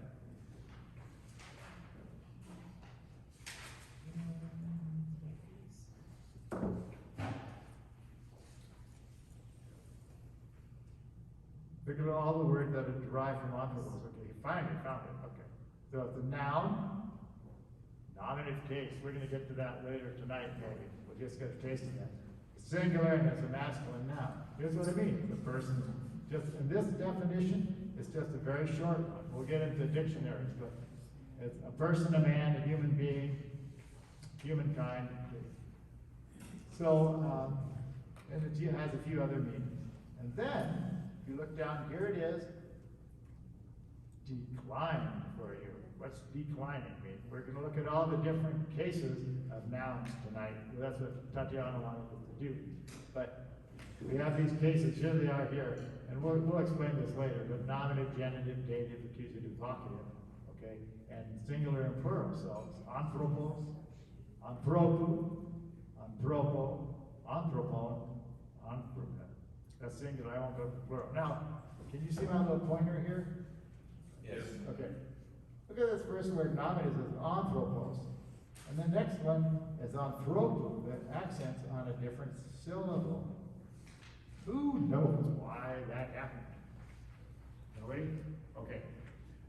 Look at all the words that are derived from anthropos. Okay, finally found it. Okay. So it's a noun, nominative case. We're going to get to that later tonight, maybe. We'll just get a taste of that. Singular and it's a masculine noun. Here's what it means. The person, just in this definition, it's just a very short one. We'll get into dictionaries, but it's a person, a man, a human being, humankind. So, and it has a few other meanings. And then, if you look down, here it is, decline for you. What's declining mean? We're going to look at all the different cases of nouns tonight. That's what Tatiana wanted us to do. But we have these cases, here they are here, and we'll explain this later, but nominative, genitive, dative, accusative, vocative, okay? And singular and plural, so it's anthropos, anthropo, anthropo, anthropon, anthropo. That's singular, I won't go to plural. Now, can you see my little pointer here? Yes. Okay. Look at this first word, nominative, is anthropos. And the next one is anthropo, the accent's on a different syllable. Who knows why that happened? Nobody? Okay.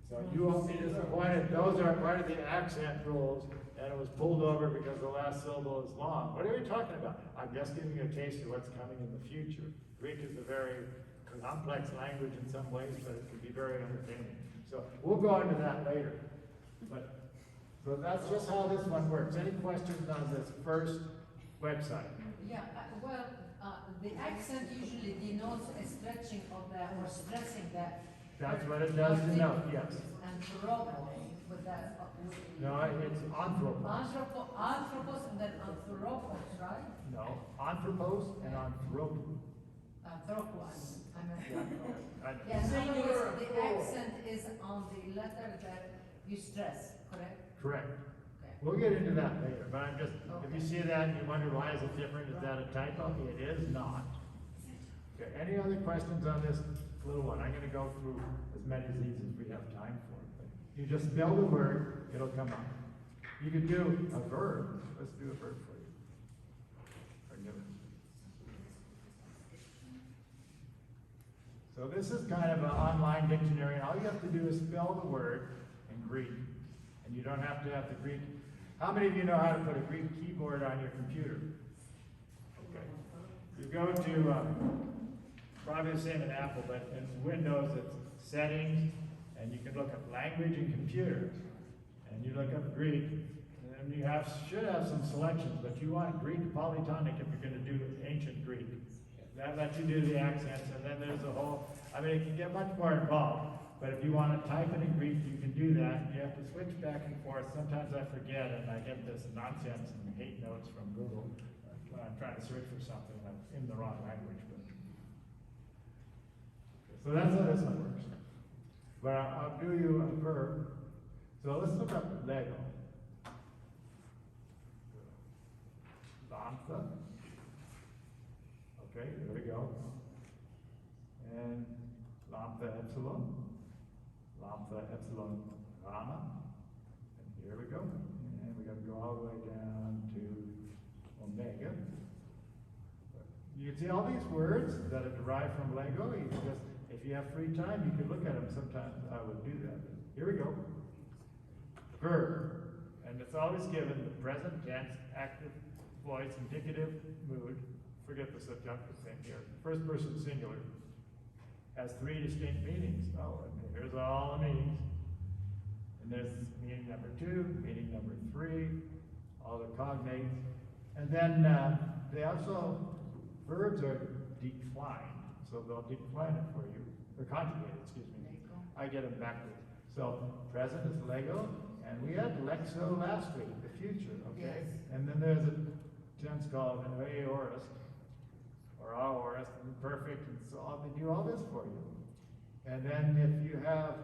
So you won't be disappointed. Those are part of the accent rules, and it was pulled over because the last syllable is long. What are we talking about? I'm just giving you a taste of what's coming in the future. Greek is a very complex language in some ways, but it can be very entertaining. So we'll go into that later. But so that's just how this one works. Any questions on this first website? Yeah, the accent usually denotes a stretching of the, or stressing that. That's what it does denote, yes. Anthropo, with that. No, it's anthropos. Anthropos and then anthropos, right? No, anthropos and anthropo. Anthropos, I meant. I know. Yeah, in other Singular words, or the plural? accent is on the letter that you stress, correct? Correct. Okay. We'll get into that later, but I'm just, if you see that and you wonder why is it different, is that a typo? It is not. Okay, any other questions on this little one? I'm gonna go through as many of these as we have time for. You just spell the word, it'll come up. You could do a verb. Let's do a verb for you. Forgive me. So this is kind of an online dictionary, and all you have to do is spell the word and Greek. And you don't have to have the Greek. How many of you know how to put a Greek keyboard on your computer? Okay. You go to, probably the same in Apple, but in Windows it's settings, and you can look up language and computer. And you look up Greek, and you should have some selections, but you want Greek polytonic if you're going to do ancient Greek. That lets you do the accents, and then there's a whole, I mean, it can get much more involved, but if you want to type it in Greek, you can do that. You have to switch back and forth. Sometimes I forget, and I get this nonsense and hate notes from Google when I'm trying to search for something that's in the wrong language. So that's how this one works. But I'll do you a verb. So let's look up Lego. Lambda. Okay, there we go. And lambda epsilon. Lambda epsilon gamma. And here we go. And we're going to go all the way down to omega. You can see all these words that are derived from Lego. You can just, if you have free time, you could look at them. Sometimes I would do that. Here we go. Verb. And it's always given the present tense, active voice, indicative mood. Forget the subjunctive thing here. First person singular has three distinct meanings. Oh, and here's all the meanings. And there's meaning number 2, meaning number 3, all the cognates. And then they also, verbs are declined. So they'll decline it for you. They're conjugated, excuse me. Lego. I get them backwards. So present is Lego, and we had Lexo last week, the future, okay? Yes. And then there's a tense called aorist, or aorist, imperfect, and so on. They do all this for you. And then if you have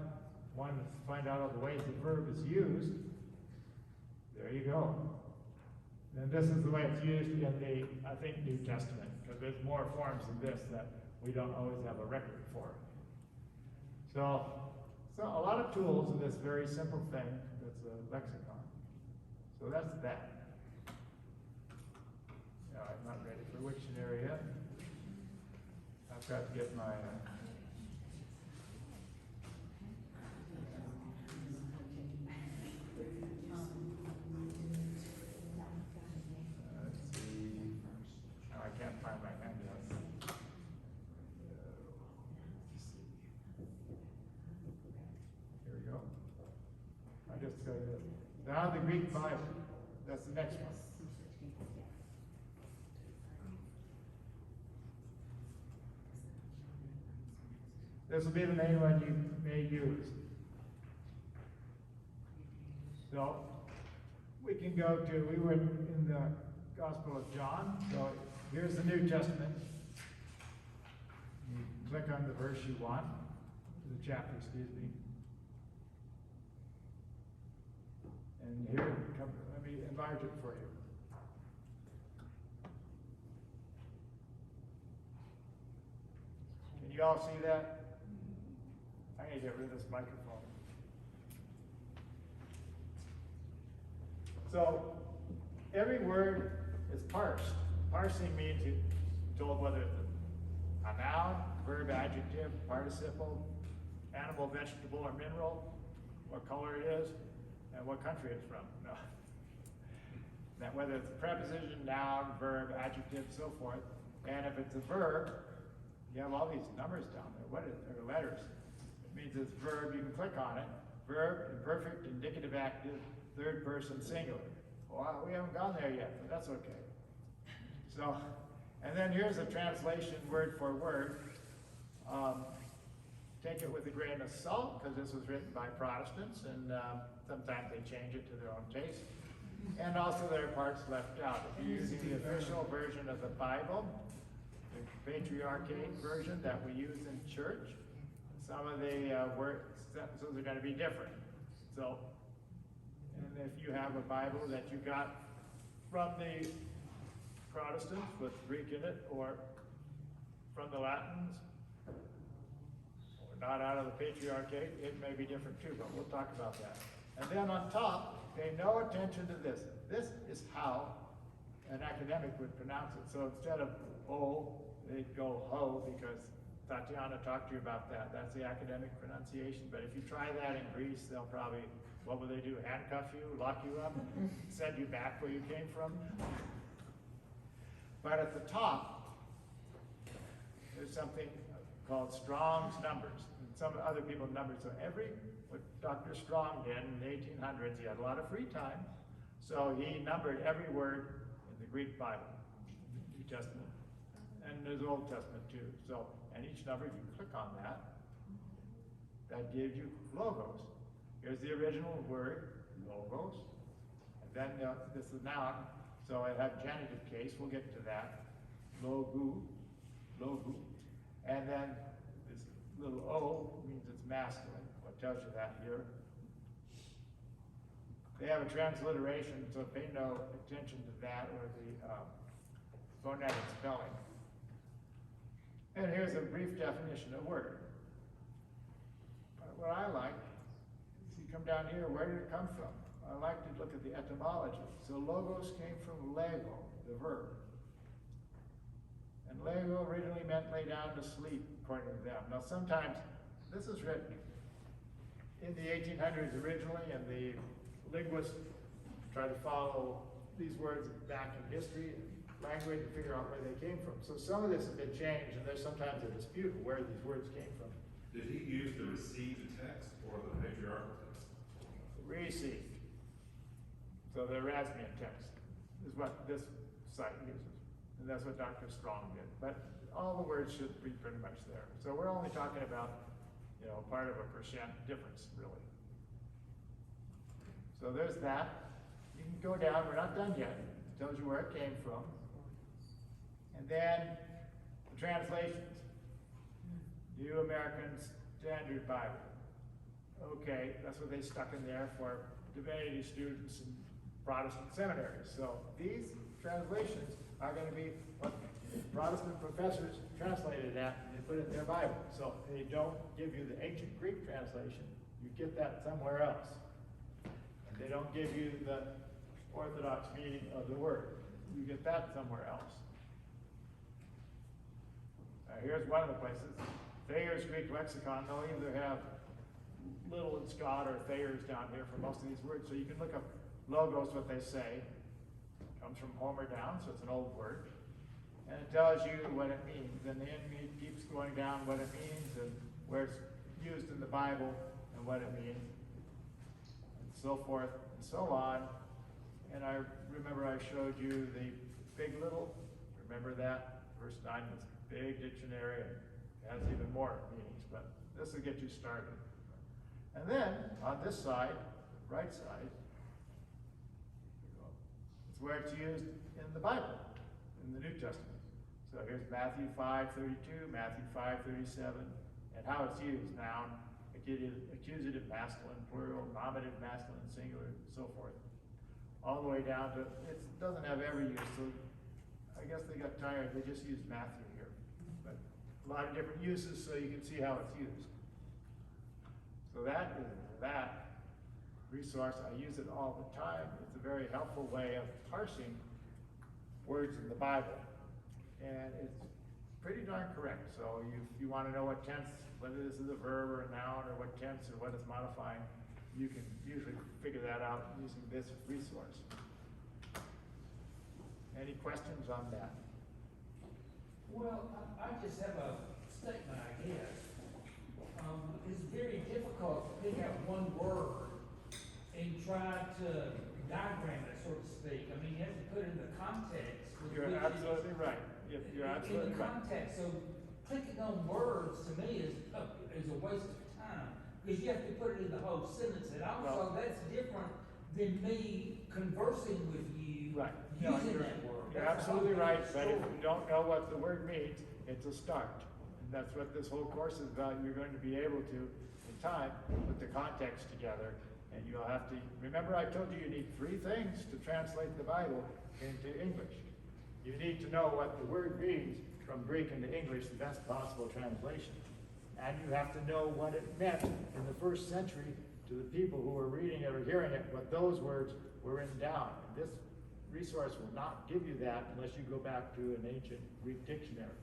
one to find out all the ways the verb is used, there you go. And this is the way it's used in the, I think, New Testament, because there's more forms than this that we don't always have a record for. So a lot of tools in this very simple thing that's a lexicon. So that's that. Yeah, I'm not ready for Wiktionary yet. I've got to get my let's see. Oh, I can't find my handout. Let's see. Here we go. I just got this. Now the Greek Bible. That's the next one. This will be the main one you may use. So we can go to, we were in the Gospel of John. So here's the New Testament. You click on the verse you want, the chapter, excuse me. And here, let me enlarge it for you. Can you all see that? I'm going to get rid of this microphone. So, every word is parsed. Parsing means you're told whether it's a noun, verb, adjective, participle, animal, vegetable, or mineral, what color it is, and what country it's from. No. That whether it's a preposition, noun, verb, adjective, so forth. And if it's a verb, you have all these numbers down there. What is it? Or letters. It means it's verb, you can click on it. Verb, imperfect, indicative, active, third person, singular. Well, we haven't gone there yet, but that's okay. So, and then here's a translation word for word. Take it with a grain of salt, because this was written by Protestants, and sometimes they change it to their own taste. And also there are parts left out. If you're using the official version of the Bible, the Patriarchy version that we use in church, some of the word sentences are going to be different. So, and if you have a Bible that you got from the Protestants with Greek in it, or from the Latins, or not out of the Patriarchate, it may be different too, but we'll talk about that. And then on top, pay no attention to this. This is how an academic would pronounce it. So instead of O, they'd go ho, because Tatiana talked to you about that. That's the academic pronunciation. But if you try that in Greece, they'll probably What will they do? Handcuff you, lock you up, send you back where you came from? But at the top, there's something called Strong's numbers. And some other people numbered. So what Dr. Strong did in the 1800s, he had a lot of free time. So he numbered every word in the Greek Bible, New Testament, and there's Old Testament too. So, and each number, if you click on that, that gives you logos. Here's the original word, logos. And then this is noun, so I have genitive case, we'll get to that. Logu. And then this little O means it's masculine. What tells you that here? They have a transliteration, so pay no attention to that or the phonetic spelling. And here's a brief definition of word. What I like is you come down here, where did it come from? I like to look at the etymology. So logos came from lego, the verb. And lego originally meant lay down to sleep, according to them. Now sometimes, this is written in the 1800s originally, and the linguists try to follow these words back in history and language and figure out where they came from. So some of this has been changed, and there's sometimes a dispute of where these words came from. Did he use the received text or the patriarchal text? Received. So the Erasmian text is what this site uses. And that's what Dr. Strong did. But all the words should be pretty much there. So we're only talking about, part of a percent difference, really. So there's that. You can go down, we're not done yet. It tells you where it came from. And then the translations. New American Standard Bible. Okay, that's what they stuck in there for divinity students and Protestant seminaries. So these translations are going to be what Protestant professors translated that and they put it in their Bible. So they don't give you the ancient Greek translation. You get that somewhere else. And they don't give you the Orthodox meaning of the word. You get that somewhere else. Here's one of the places. Thayer's Greek Lexicon, they'll either have Little and Scott or Thayer's down here for most of these words. So you can look up logos, what they say. It comes from Homer down, so it's an old word. And it tells you what it means. And then it keeps going down what it means and where it's used in the Bible and what it means. And so forth and so on. And I remember I showed you the big little. Remember that? Verse 9 was a big dictionary and has even more meanings, but this will get you started. And then on this side, the right side, it's where it's used in the Bible, in the New Testament. So here's Matthew 5:32, Matthew 5:37, and how it's used: noun, accusative, masculine, plural, nominative, masculine, singular, and so forth. All the way down to, it doesn't have every use, so I guess they got tired, they just used Matthew here. But a lot of different uses so you can see how it's used. So that is that resource. I use it all the time. It's a very helpful way of parsing words in the Bible. And it's pretty darn correct. So if you want to know what tense, whether this is a verb or a noun or what tense or what it's modifying, you can usually figure that out using this resource. Any questions on that? Well, I just have a statement, I guess. It's very difficult to pick out one word and try to diagram it, so to speak. I mean, you have to put it in the context. You're absolutely right. You're absolutely in the right. context, so clicking on words to me is a waste of time, because you have to put it in the whole sentence, and also that's different than me conversing with you Right. using that word. You're That's a absolutely whole right, different but if you story. don't know what the word means, it's a start. And that's what this whole course is about. You're going to be able to, in time, put the context together, and you'll have to, remember I told you need 3 things to translate the Bible into English. You need to know what the word means from Greek into English, the best possible translation. And you have to know what it meant in the first century to the people who were reading it or hearing it, what those words were written down. And this resource will not give you that unless you go back to an ancient Greek dictionary.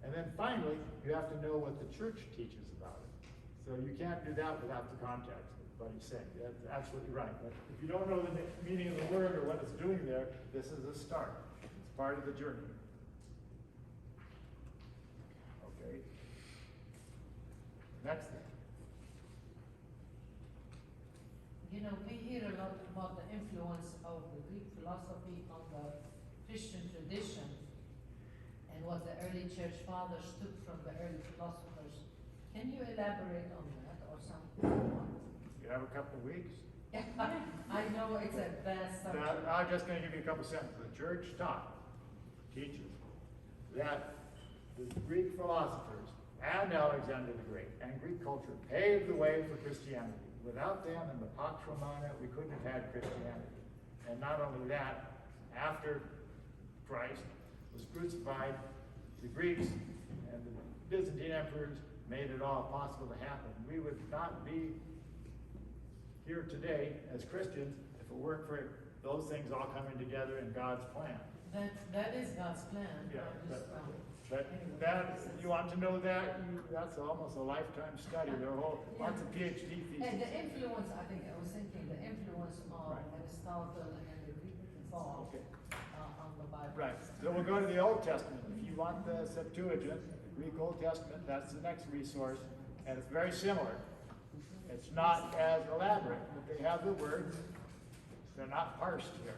And then finally, you have to know what the church teaches about it. So you can't do that without the context. what he's saying. That's absolutely right. But if you don't know the meaning of the word or what it's doing there, this is a start. It's part of the journey. Okay. Next thing. You know, we hear a lot about the influence of the Greek philosophy on the Christian tradition and what the early church fathers took from the early philosophers. Can you elaborate on that or something? You have a couple of weeks? I know it's a vast subject. Now, I'm just going to give you a couple sentences. The church teaches that the Greek philosophers and Alexander the Great and Greek culture paved the way for Christianity. Without them and the Pax Romana, we couldn't have had Christianity. And not only that, after Christ was crucified, the Greeks and the Byzantine emperors made it all possible to happen. We would not be here today as Christians if it weren't for those things all coming together in God's plan. That is God's plan. Yeah, I just, but that, you want to know that, that's almost a lifetime study. There are lots of PhD theses. and the influence, I think, I was thinking, the influence of Right. Aristotle and the Greek thought Okay. On the Bible. Right, so we'll go to the Old Testament. If you want the Septuagint, the Greek Old Testament, that's the next resource, and it's very similar. It's not as elaborate, but they have the words. They're not parsed here.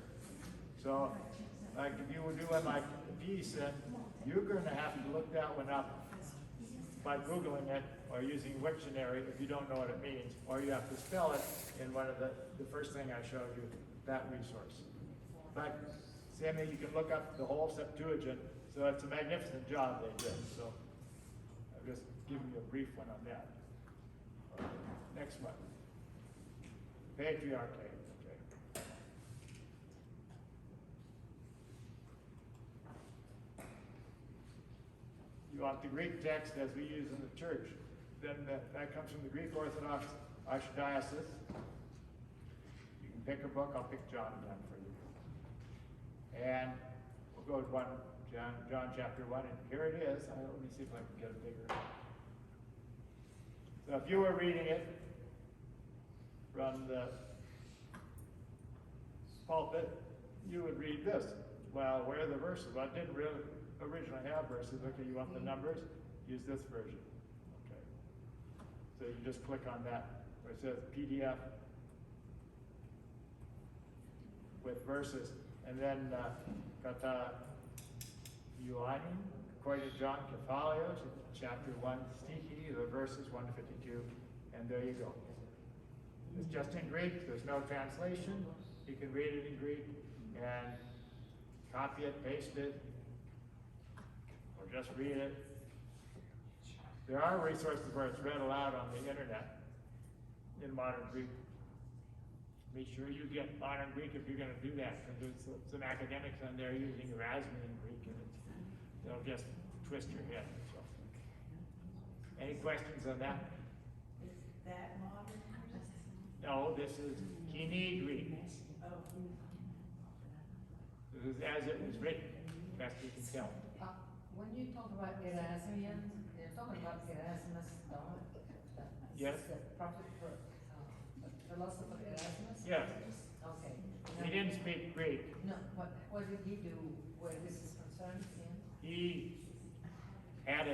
So, like if you were doing like a piece, then you're going to have to look that one up by Googling it or using Wiktionary if you don't know what it means, or you have to spell it in one of the first thing I showed you, that resource. But Sammy, you can look up the whole Septuagint, so it's a magnificent job they did. So I've just given you a brief one on that. Next one. Patriarchy. Okay. You want the Greek text as we use in the church. Then that comes from the Greek Orthodox Archdiocese. You can pick a book. I'll pick John again for you. And we'll go to John chapter 1, and here it is. Let me see if I can get it bigger. So if you were reading it from the pulpit, you would read this. Well, where are the verses? Well, it didn't really originally have verses. Okay, you want the numbers? Use this version. Okay. So you just click on that where it says PDF with verses. And then kata Ioannin, according to John Kephalios, chapter 1, stichi, the verses 1 to 52, and there you go. It's just in Greek, there's no translation. You can read it in Greek and copy it, paste it, or just read it. There are resources where it's read aloud on the internet in modern Greek. Be sure you get modern Greek if you're going to do that, because there's some academics on there using Erasmian Greek, and they'll just twist your head. So. Any questions on that? Is that modern? No, this is Kini Greek. This is as it was written, best you can tell. When you talk about Erasmian, you're talking about Erasmus, Yes. the prophet, philosopher Erasmus? Yes. Okay. He didn't speak Greek. No, what did he do where this is concerned in? He had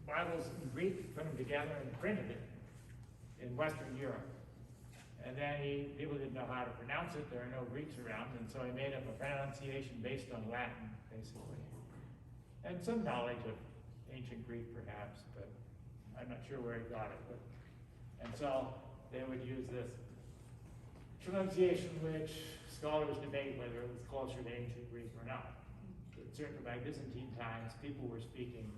Bibles in Greek, put them together and printed it in Western Europe. And then people didn't know how to pronounce it. There are no Greeks around, and so he made up a pronunciation based on Latin, basically. And some knowledge of ancient Greek, perhaps, but I'm not sure where he got it. And so they would use this pronunciation, which scholars debate whether it was closer to ancient Greek or not. But certainly by Byzantine times, people were speaking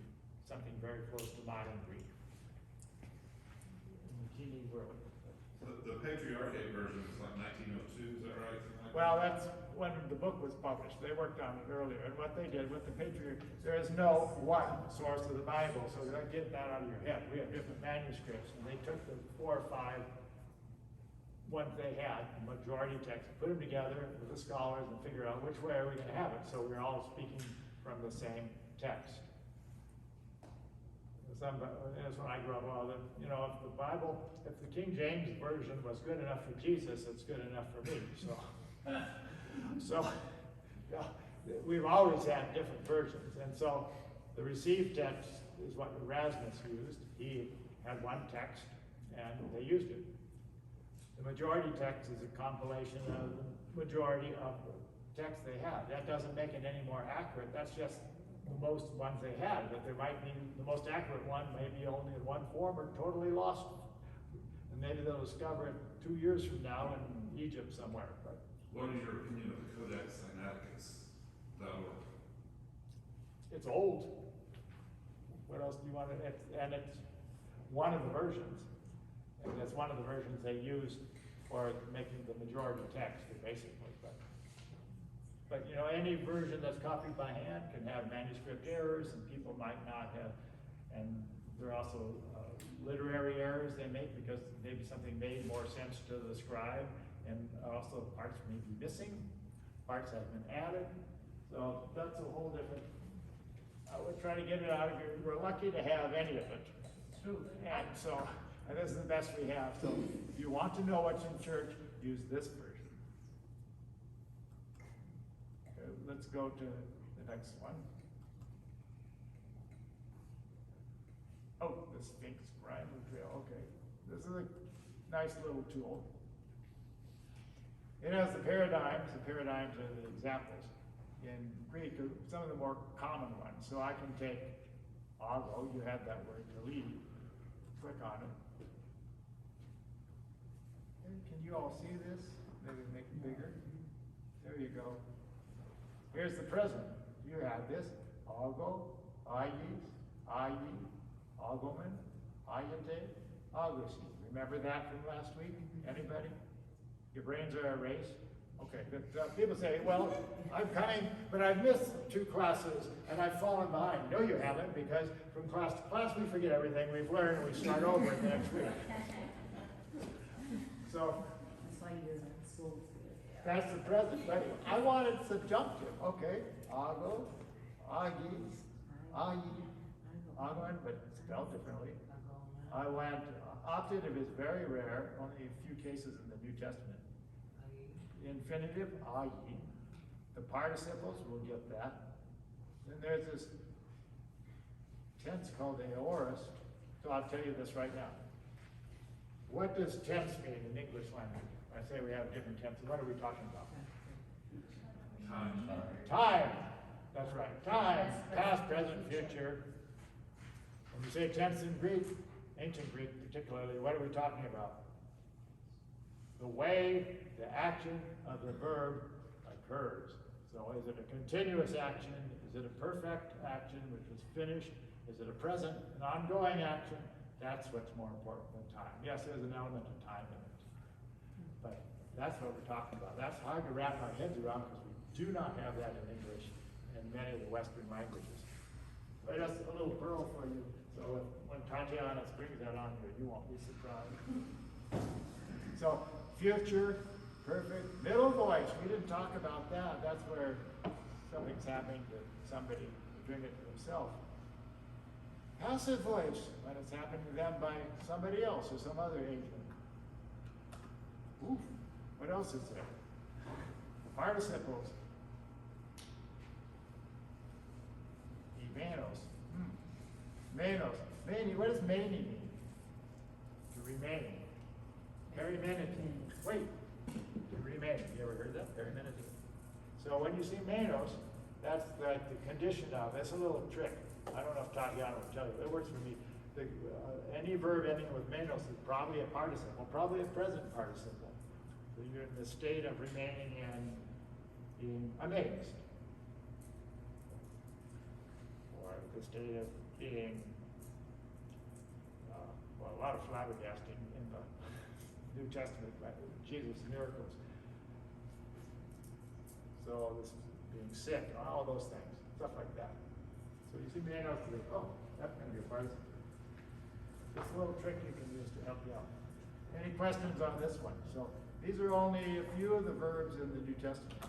something very close to modern Greek in the Kini world. The Patriarchy version is like 1902, is that right? Something like Well, that? that's when the book was published. They worked on it earlier, and what they did with the Patriarchy, there is no one source of the Bible, so you don't get that out of your head. We have different manuscripts, and they took the 4 or 5 ones they had, the majority text, put them together with the scholars and figure out which way are we going to have it, so we're all speaking from the same text. That's when I grew up, well, you know, if the Bible, if the King James Version was good enough for Jesus, it's good enough for me, so, yeah, we've always had different versions, and so the received text is what Erasmus used. He had one text, and they used it. The majority text is a compilation of the majority of the text they had. That doesn't make it any more accurate, that's just the most ones they had, but there might be, the most accurate one may be only in one form or totally lost. And maybe they'll discover it 2 years from now in Egypt somewhere, but. What is your opinion of the Codex Sinaiticus? It's old. What else do you want to, and it's one of the versions. And that's one of the versions they used for making the majority text, basically. But you know, any version that's copied by hand can have manuscript errors, and people might not have, and there are also literary errors they make because maybe something made more sense to the scribe, and also parts may be missing, parts have been added. So that's a whole different, I would try to get it out of here. We're lucky to have any of it. And so, and this is the best we have. So if you want to know what's in church, use this version. Okay, let's go to the next one. Oh, the Sphinx Rhyme Trail. Okay, this is a nice little tool. It has the paradigms. The paradigms are the examples. In Greek, some of the more common ones. So I can take ago, you had that word to lead. Click on it. And can you all see this? Maybe make it bigger. There you go. Here's the present. You have this. Ago, ayis, ayi, agomen, ayate, agosi. Remember that from last week? Anybody? Your brains are erased? Okay, but people say, well, I'm coming, but I've missed 2 classes and I've fallen behind. No, you haven't, because from class to class we forget everything we've learned and we start over the next week. So, That's why you in school. that's the present, but I wanted subjunctive. Okay, ago, agi, ayi, agon, but spelled differently. I went, optative is very rare, only a few cases in the New Testament. Infinitive, ayi. The participles, we'll get that. Then there's this tense called aorist. So I'll tell you this right now. What does tense mean in English language? I say we have different tenses. What are we talking about? Time. Time. That's right. Time. Past, present, future. When you say tense in Greek, ancient Greek particularly, what are we talking about? The way the action of the verb occurs. So is it a continuous action? Is it a perfect action which is finished? Is it a present, an ongoing action? That's what's more important than time. Yes, there's an element of time in it. But that's what we're talking about. That's hard to wrap our heads around because we do not have that in English and many of the Western languages. But just a little pearl for you. So when Tatiana brings that on you, you won't be surprised. So future, perfect, middle voice. We didn't talk about that. That's where something's happening to somebody doing it to themselves. Passive voice, when it's happening to them by somebody else or some other agent. Oof, what else is there? Participles. Manos. Manos. Mani, what does mani mean? To remain. Perimenity. Wait. To remain. You ever heard that? Perimenity. So when you see manos, that's like the condition of. That's a little trick. I don't know if Tatiana will tell you. It works for me. Any verb ending with manos is probably a participle, probably a present participle. So you're in the state of remaining and being amazed. Or the state of being, well, a lot of flabbergasting in the New Testament, right? Jesus' miracles. So this being sick, all those things, stuff like that. So you see manos, you go, oh, that's going to be a participle. This little trick you can use to help you out. Any questions on this one? So these are only a few of the verbs in the New Testament.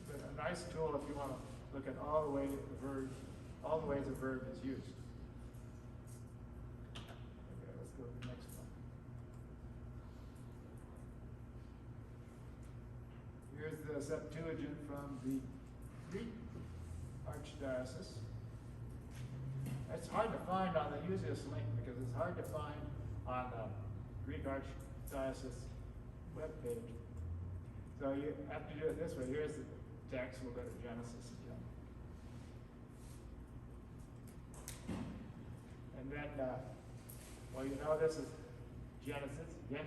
But a nice tool if you want to look at all the ways the verb is used. Septuagint from the Greek Archdiocese. It's hard to find on the, use this link because it's hard to find on the Greek Archdiocese webpage. So you have to do it this way. Here's the text. We'll go to Genesis again. And then, well, you know this is Genesis, the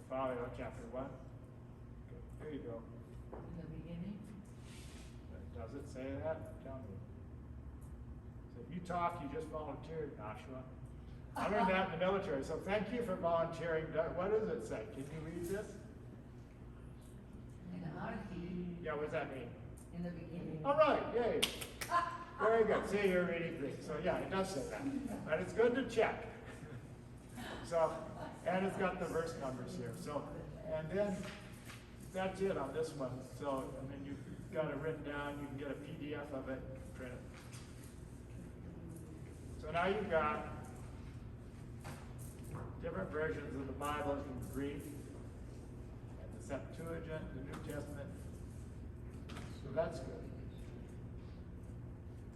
following chapter 1. Okay, here you go. In the beginning. Does it say that? Tell me. So if you talk, you just volunteered, Joshua. I learned that in the military, so thank you for volunteering. What does it say? Can you read this? In the archy. Yeah, what does that mean? In the beginning. All right, yay. Very good. See, you're reading Greek. So yeah, it does say that. But it's good to check. So, and it's got the verse numbers here. So, and then that's it on this one. So, I mean, you've got it written down. You can get a PDF of it, print it. So now you've got different versions of the Bible in Greek, and the Septuagint, the New Testament. So that's good.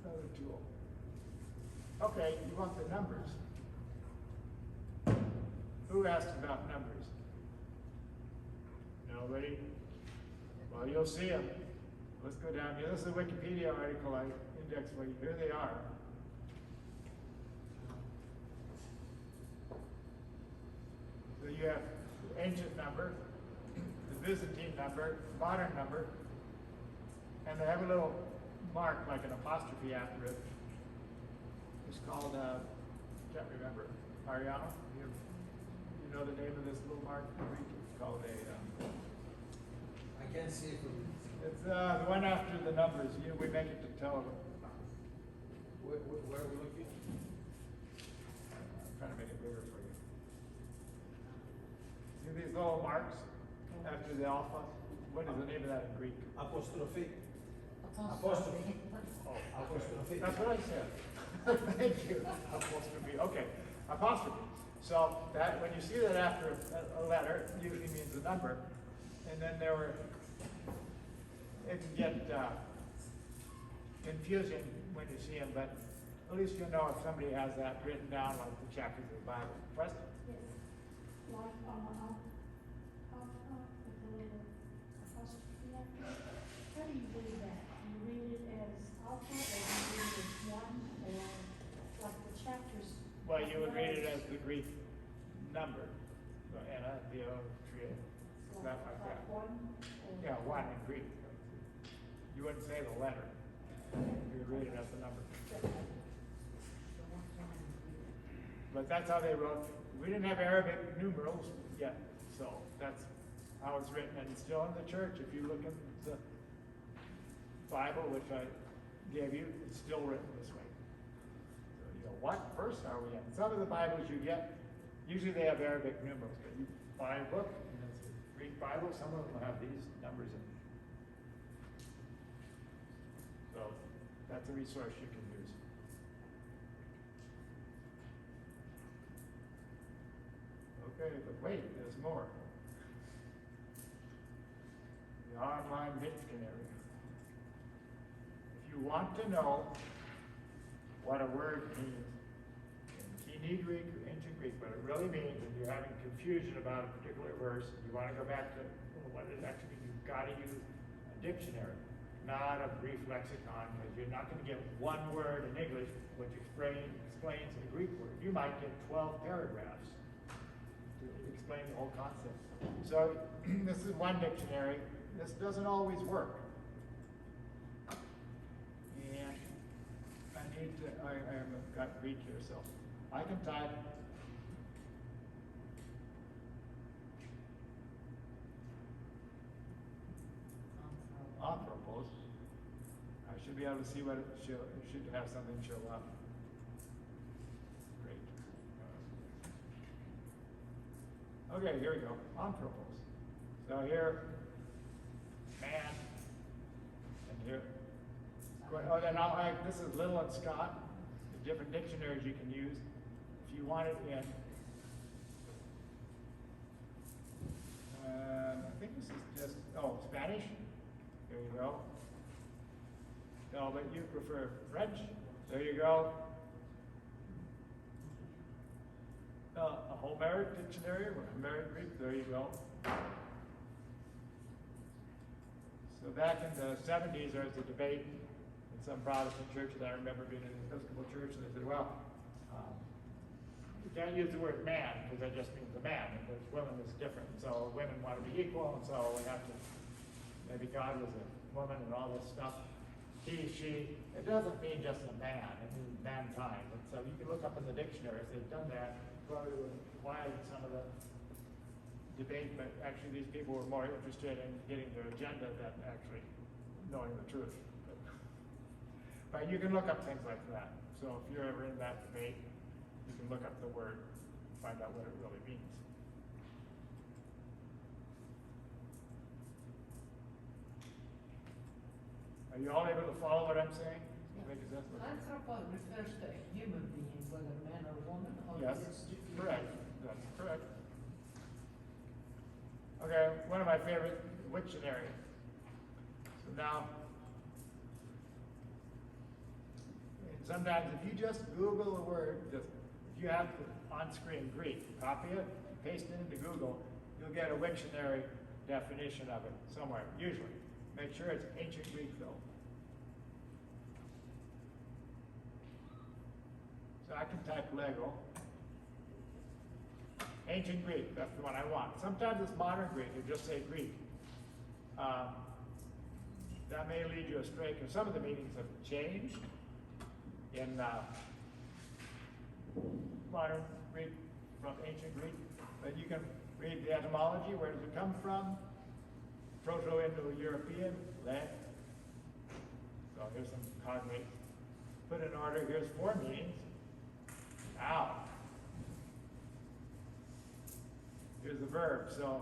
Another tool. Okay, you want the numbers. Who asked about numbers? Nobody? Well, you'll see them. Let's go down here. This is a Wikipedia article I indexed for you. Here they are. So you have the ancient number, the Byzantine number, modern number, and they have a little mark like an apostrophe after it. It's called, can't remember, Ariana? You know the name of this little mark in Greek? It's called a, I can't see it from, it's the one after the numbers. You know, we make it to tell them. where are we looking? I'm trying to make it bigger for you. See these little marks after the alpha? What is the name of that in Greek? Apostrophe. Apostrophe. Oh, Apostrophe. that's what I said. Thank you. Apostrophe. Okay, apostrophe. So that when you see that after a letter, it usually means a number. And then there were, it can get confusing when you see them, but at least you know if somebody has that written down like the chapters of the Bible. Preston? Yes, like alpha with the little apostrophe after it. How do you read that? Do you read it as alpha, or do you read it as one, or like the chapters? Well, you would read it as the Greek number. So Anna, Theo, Tria, stuff like that. One? Or Yeah, one in Greek. You wouldn't say the letter. You would read it as the number. But that's how they wrote. We didn't have Arabic numerals yet, so that's how it's written. And it's still in the church. If you look at the Bible, which I gave you, it's still written this way. So you go, what verse are we in? Some of the Bibles you get, usually they have Arabic numerals, but you buy a book, and it's a Greek Bible, some of them will have these numbers in. So that's a resource you can use. Okay, but wait, there's more. The online dictionary. If you want to know what a word means in Key Greek or Ancient Greek, what it really means, and you're having confusion about a particular verse, you want to go back to what it actually means, you've got to use a dictionary, not a brief lexicon, because you're not going to get one word in English which explains a Greek word. You might get 12 paragraphs to explain the whole concept. So this is one dictionary. This doesn't always work. And I need to, I haven't got Greek here, so I can type anthropos. I should be able to see what it should have something show up. Great. Okay, here we go. Anthropos. So here, man, and here. Oh, then this is Little and Scott. The different dictionaries you can use. If you want it in I think this is just, oh, Spanish. There you go. No, but you prefer French. There you go. A Homeric dictionary, or Homeric Greek. There you go. So back in the 70s, there was a debate in some Protestant churches. I remember being in an Episcopal church, and they said, well, you can't use the word man, because that just means a man, and there's women is different. So women want to be equal, and so we have to, maybe God was a woman and all this stuff. He, she, it doesn't mean just a man, it means mankind. And so you can look up in the dictionary, if they've done that, probably would quiet some of the debate, but actually these people were more interested in getting their agenda than actually knowing the truth. But you can look up things like that. So if you're ever in that debate, you can look up the word, find out what it really means. Are you all able to follow what I'm saying? Make sense? Anthropos refers to a human being, whether man or woman, or Yes, is it strictly? correct. That's correct. Okay, one of my favorite Wiktionary. So now, sometimes if you just Google a word, if you have on screen Greek, copy it, paste it into Google, you'll get a Wiktionary definition of it somewhere, usually. Make sure it's ancient Greek though. So I can type Lego. Ancient Greek, that's the one I want. Sometimes it's modern Greek, you just say Greek. That may lead you astray, because some of the meanings have changed in modern Greek from ancient Greek. But you can read the etymology, where does it come from? Proto-Indo-European, leg. So here's some cognates. Put in order, here's four meanings. Ow. Here's the verb, so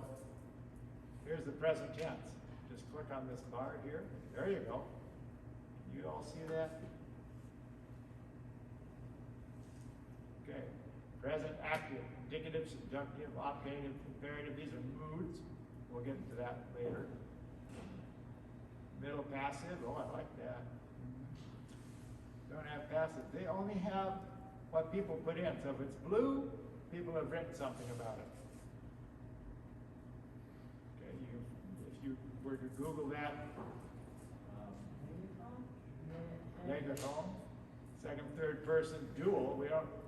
here's the present tense. Just click on this bar here. There you go. You all see that? Okay. Present, active, indicative, subjunctive, obtative, imperative. These are moods. We'll get into that later. Middle passive. Oh, I like that. Don't have passive. They only have what people put in. So if it's blue, people have written something about it. Okay, if you were to Google that, Lexicon, second, third person, dual.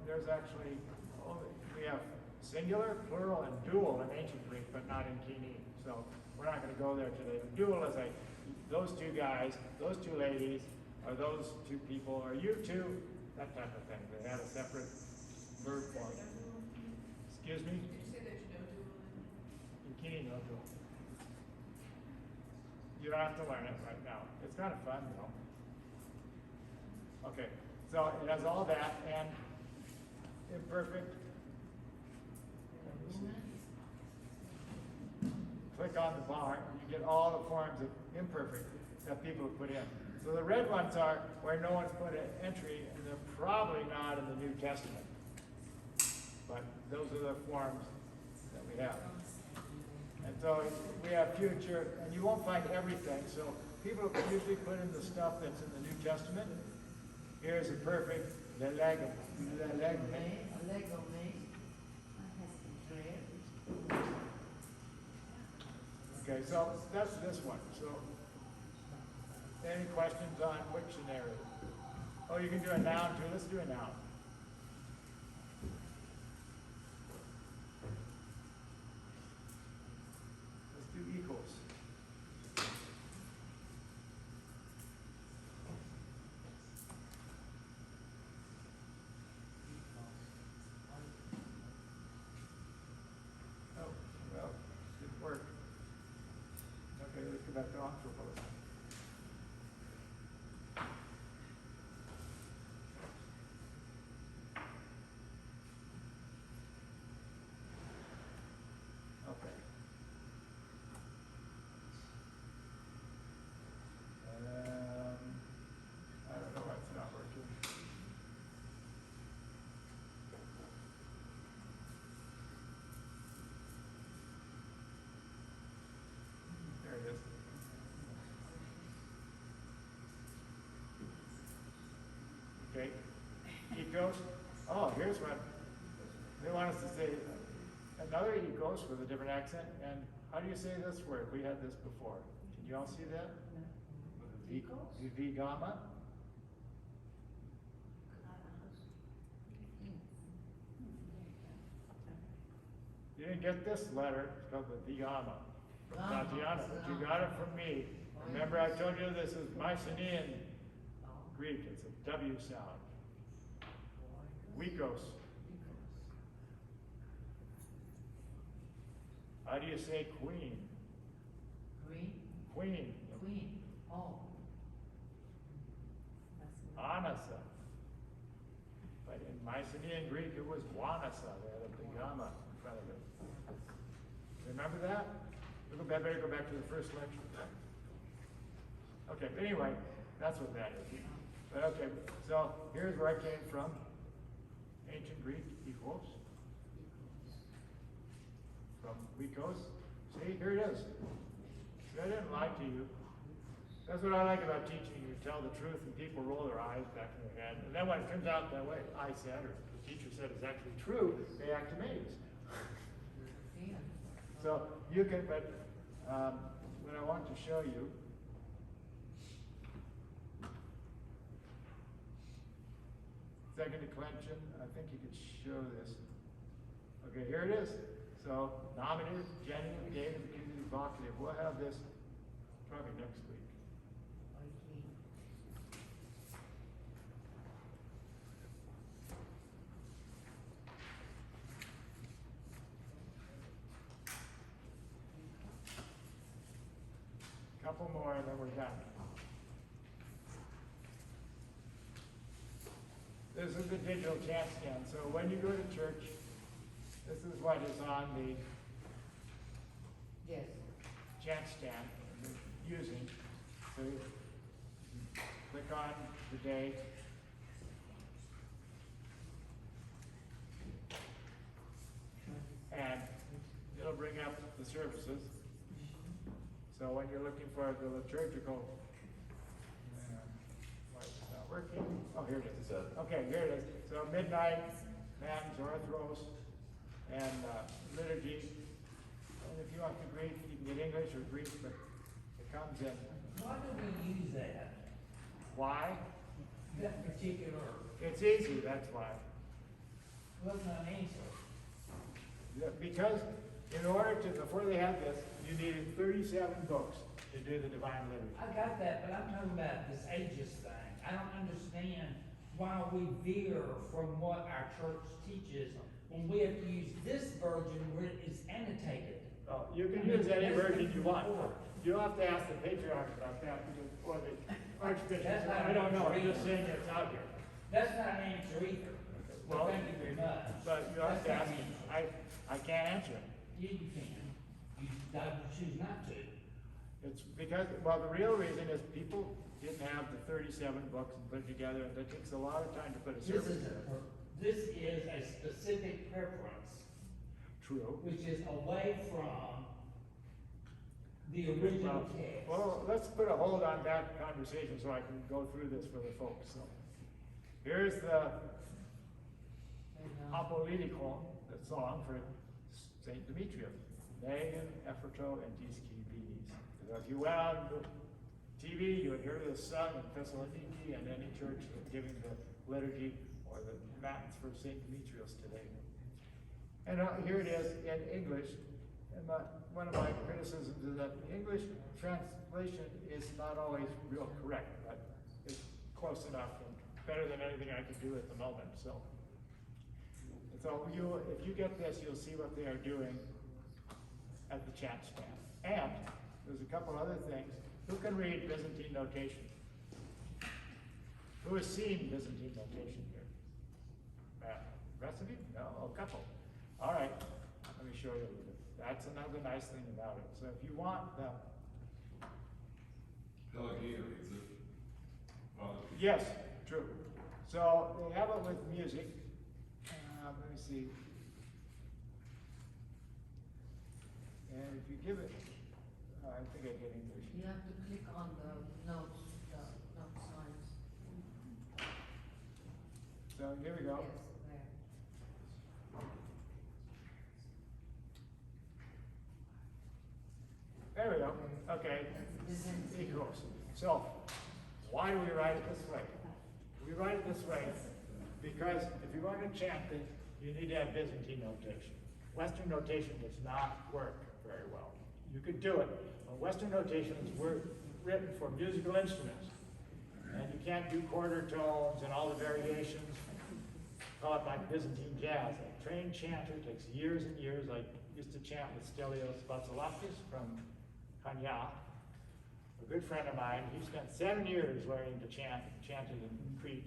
There's actually, we have singular, plural, and dual in ancient Greek, but not in Kini. So we're not going to go there today. But dual is like those two guys, those two ladies, or those two people, or you two, that type of thing. They have a separate verb form. Excuse me? Did you say that you don't do In Kini, no dual. You don't have to learn it right now. It's kind of fun, though. Okay, so it has all that and imperfect. Click on the bar, you get all the forms of imperfect that people have put in. So the red ones are where no one's put an entry, and they're probably not in the New Testament. But those are the forms that we have. And so we have future, and you won't find everything. So people usually put in the stuff that's in the New Testament. Here's a perfect legum. Okay, so that's this one. So, any questions on Wiktionary? Oh, you can do a noun too. Let's do a noun. Let's do equals. Oh, well, didn't work. Okay, let's go back to anthropos. Okay. I don't know why it's not working. Okay, ecos. Oh, here's one. They want us to say another ecos with a different accent. And how do you say this word? We had this before. Can you all see that? V gamma. You didn't get this letter, it's called the Diana from Tatiana, but you got it from me. Remember I told you this is Mycenaean Greek, it's a W sound. Wikos. How do you say queen? Green? Queen. Queen, oh. Anasa. But in Mycenaean Greek it was Wanasa, they had a Diana in front of it. Remember that? We'll better go back to the first lecture. Okay, but anyway, that's what that is. But okay, so here's where I came from. Ancient Greek equals. From Wikos. See, here it is. See, I didn't lie to you. That's what I like about teaching. You tell the truth and people roll their eyes back in their head. And then when it comes out that way, I said, or the teacher said is actually true, they act amazed. So you can, but what I want to show you, second declension, I think you could show this. Okay, here it is. So nominative, genitive, dative, accusative, vocative. We'll have this probably next week. Couple more and then we're done. This is the digital chant stand. So when you go to church, this is what is on the Yes. chant stand you're using. So you click on the day. And it'll bring up the services. So when you're looking for the liturgical, why is it not working? Oh, here it is. Okay, here it is. So midnight, Matins, Orthros, and liturgy. And if you want the Greek, you can get English or Greek, but it comes in. Why do we use that? Why? That particular, It's easy, that's why. wasn't an answer. Yeah, because in order to, before they had this, you needed 37 books to do the Divine Liturgy. I got that, but I'm talking about this ages thing. I don't understand why we veer from what our church teaches when we have to use this version where it is annotated. Oh, you can use any version you want. You'll have to ask the Patriarch about that, because, or the Archbishop. That's not I don't know, I'm an just answer. saying it's out here. That's not an answer either. Well, Well, thank you very much. But you have to ask, I can't answer it. Yeah, you can. You choose not to. It's because, well, the real reason is people didn't have the 37 books and put it together, and it takes a lot of time to put a service together. This is a specific preference, True. which is away from the original text. Well, let's put a hold on that conversation so I can go through this for the folks. So, here's the Apolliticon, the song for Saint Demetrius. Megan, Ephrata, and Tiski Bees. If you went on the TV, you would hear this sung in Thessaloniki and any church giving the liturgy or the matins for Saint Demetrius today. And here it is in English. And one of my criticisms is that the English translation is not always real correct, but it's close enough and better than anything I could do at the moment. So if you get this, you'll see what they are doing at the chat stand. And there's a couple other things. Who can read Byzantine notation? Who has seen Byzantine notation here? Rest of you? No, a couple. All right, let me show you a little bit. That's another nice thing about it. So if you want the... Pelagia reads it. Yes, true. So they have it with music. Let me see. And if you give it, I think I get English. You have to click on the notes signs. go. Yes, there. There we go. Okay. Byzantine. Equals. So, why do we write it this way? We write it this way because if you're going to chant it, you need to have Byzantine notation. Western notation does not work very well. You could do it, but Western notations were written for musical instruments. And you can't do quarter tones and all the variations, call it like Byzantine jazz. A trained chanter takes years and years. I used to chant with Stelios Vatsalakis from Kanya, a good friend of mine. He spent 7 years learning to chant, chanted in Crete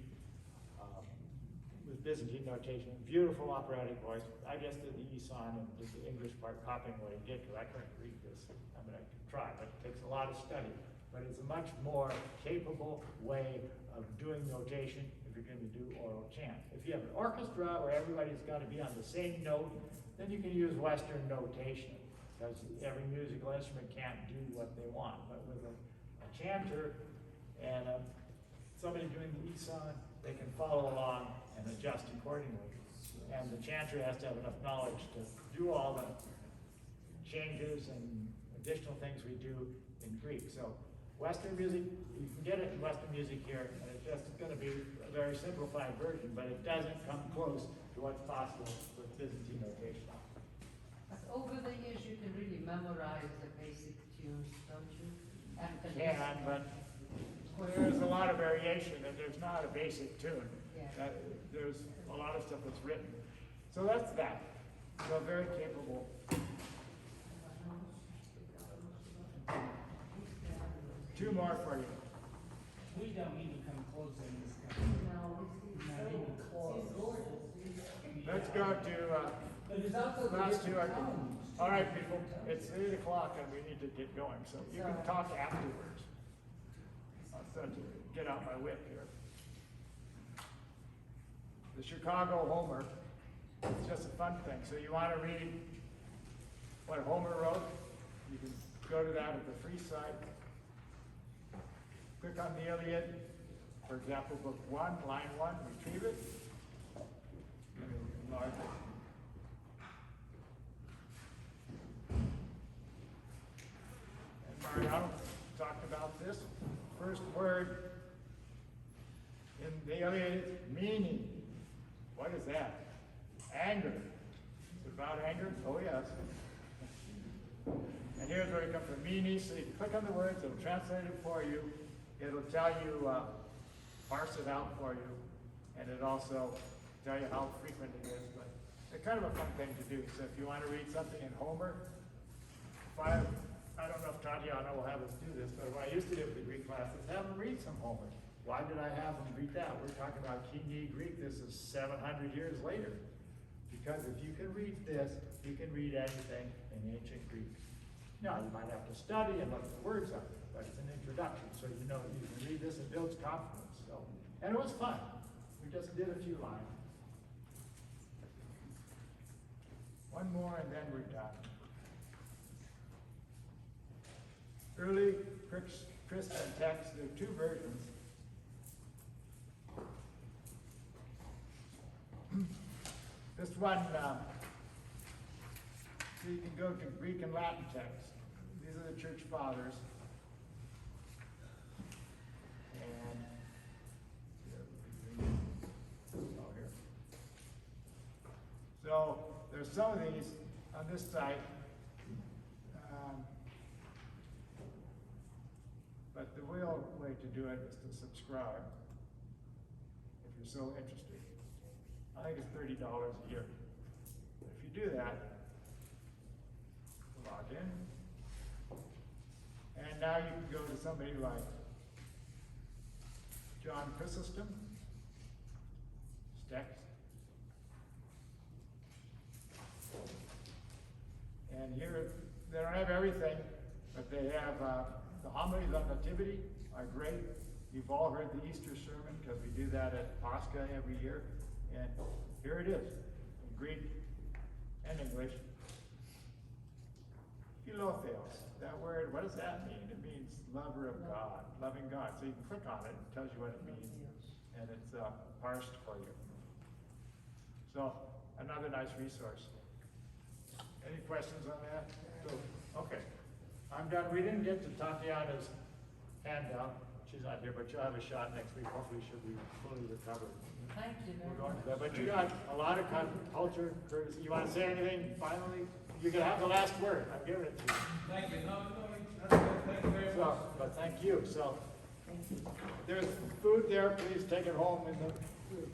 with Byzantine notation. Beautiful operatic voice. I just did the Eson and did the English part copying what he did because I couldn't read this. I mean, I could try, but it takes a lot of study. But it's a much more capable way of doing notation if you're going to do oral chant. If you have an orchestra where everybody's got to be on the same note, then you can use Western notation because every musical instrument can't do what they want. But with a chanter and somebody doing the Eson, they can follow along and adjust accordingly. And the chanter has to have enough knowledge to do all the changes and additional things we do in Greek. So Western music, you can get it in Western music here, and it's just going to be a very simplified version, but it doesn't come close to what's possible with Byzantine notation. But over the years, you can really memorize the basic tunes, don't you? After Can, listening. but there's a lot of variation, and there's not a basic tune. Yeah. There's a lot of stuff that's written. So that's that. So very capable. Two more for you. We don't even come close in this country. Not even close. Let's go to, But it's also the last two. different tones. All right, people, it's 8 o'clock and we need to get going, so you can talk afterwards. I'll start to get out my whip here. The Chicago Homer, it's just a fun thing. So you want to read what Homer wrote? You can go to that at the free site. Click on the Iliad, for example, book 1, line 1, retrieve it. Enlarge it. And Mariano talked about this. First word in the Iliad is meaning. What is that? Anger. Is it about anger? Oh, yes. And here's where it comes from, meanie. So you click on the words, it'll translate it for you. It'll tell you, parse it out for you, and it also tell you how frequent it is. But it's kind of a fun thing to do. So if you want to read something in Homer, I don't know if Tatiana will have us do this, but what I used to do with the Greek classes, have them read some Homer. Why did I have them read that? We're talking about Kingee Greek. This is 700 years later. Because if you can read this, you can read anything in ancient Greek. Now, you might have to study and look at the words up, but it's an introduction, so you know you can read this, it builds confidence. So, and it was fun. We just did a few lines. One more and then we're done. Early Christian texts, there are two versions. This one, so you can go to Greek and Latin texts. These are the church fathers. And here. So there's some of these on this site. But the real way to do it is to subscribe if you're so interested. I think it's $30 a year. If you do that, log in, and now you can go to somebody like John Chrysostom, text, and here they don't have everything, but they have the homilies on nativity are great. You've all heard the Easter sermon because we do that at Pascha every year. And here it is, in Greek and English. Philotheos, that word, what does that mean? It means lover of God, loving God. So you can click on it, it tells you what it means, and it's parsed for you. So, another nice resource. Any questions on that? So, okay, I'm done. We didn't get to Tatiana's handout. She's not here, but you'll have a shot next week. Hopefully she'll be fully recovered. Thank you very We're going much. to that, but you got a lot of culture, courtesy. You want to say anything finally? You're gonna have the last word. I'm giving it to you. Thank you. No, that's good. Thank you very So, much. but thank you. So, there's food there. Please take it home in the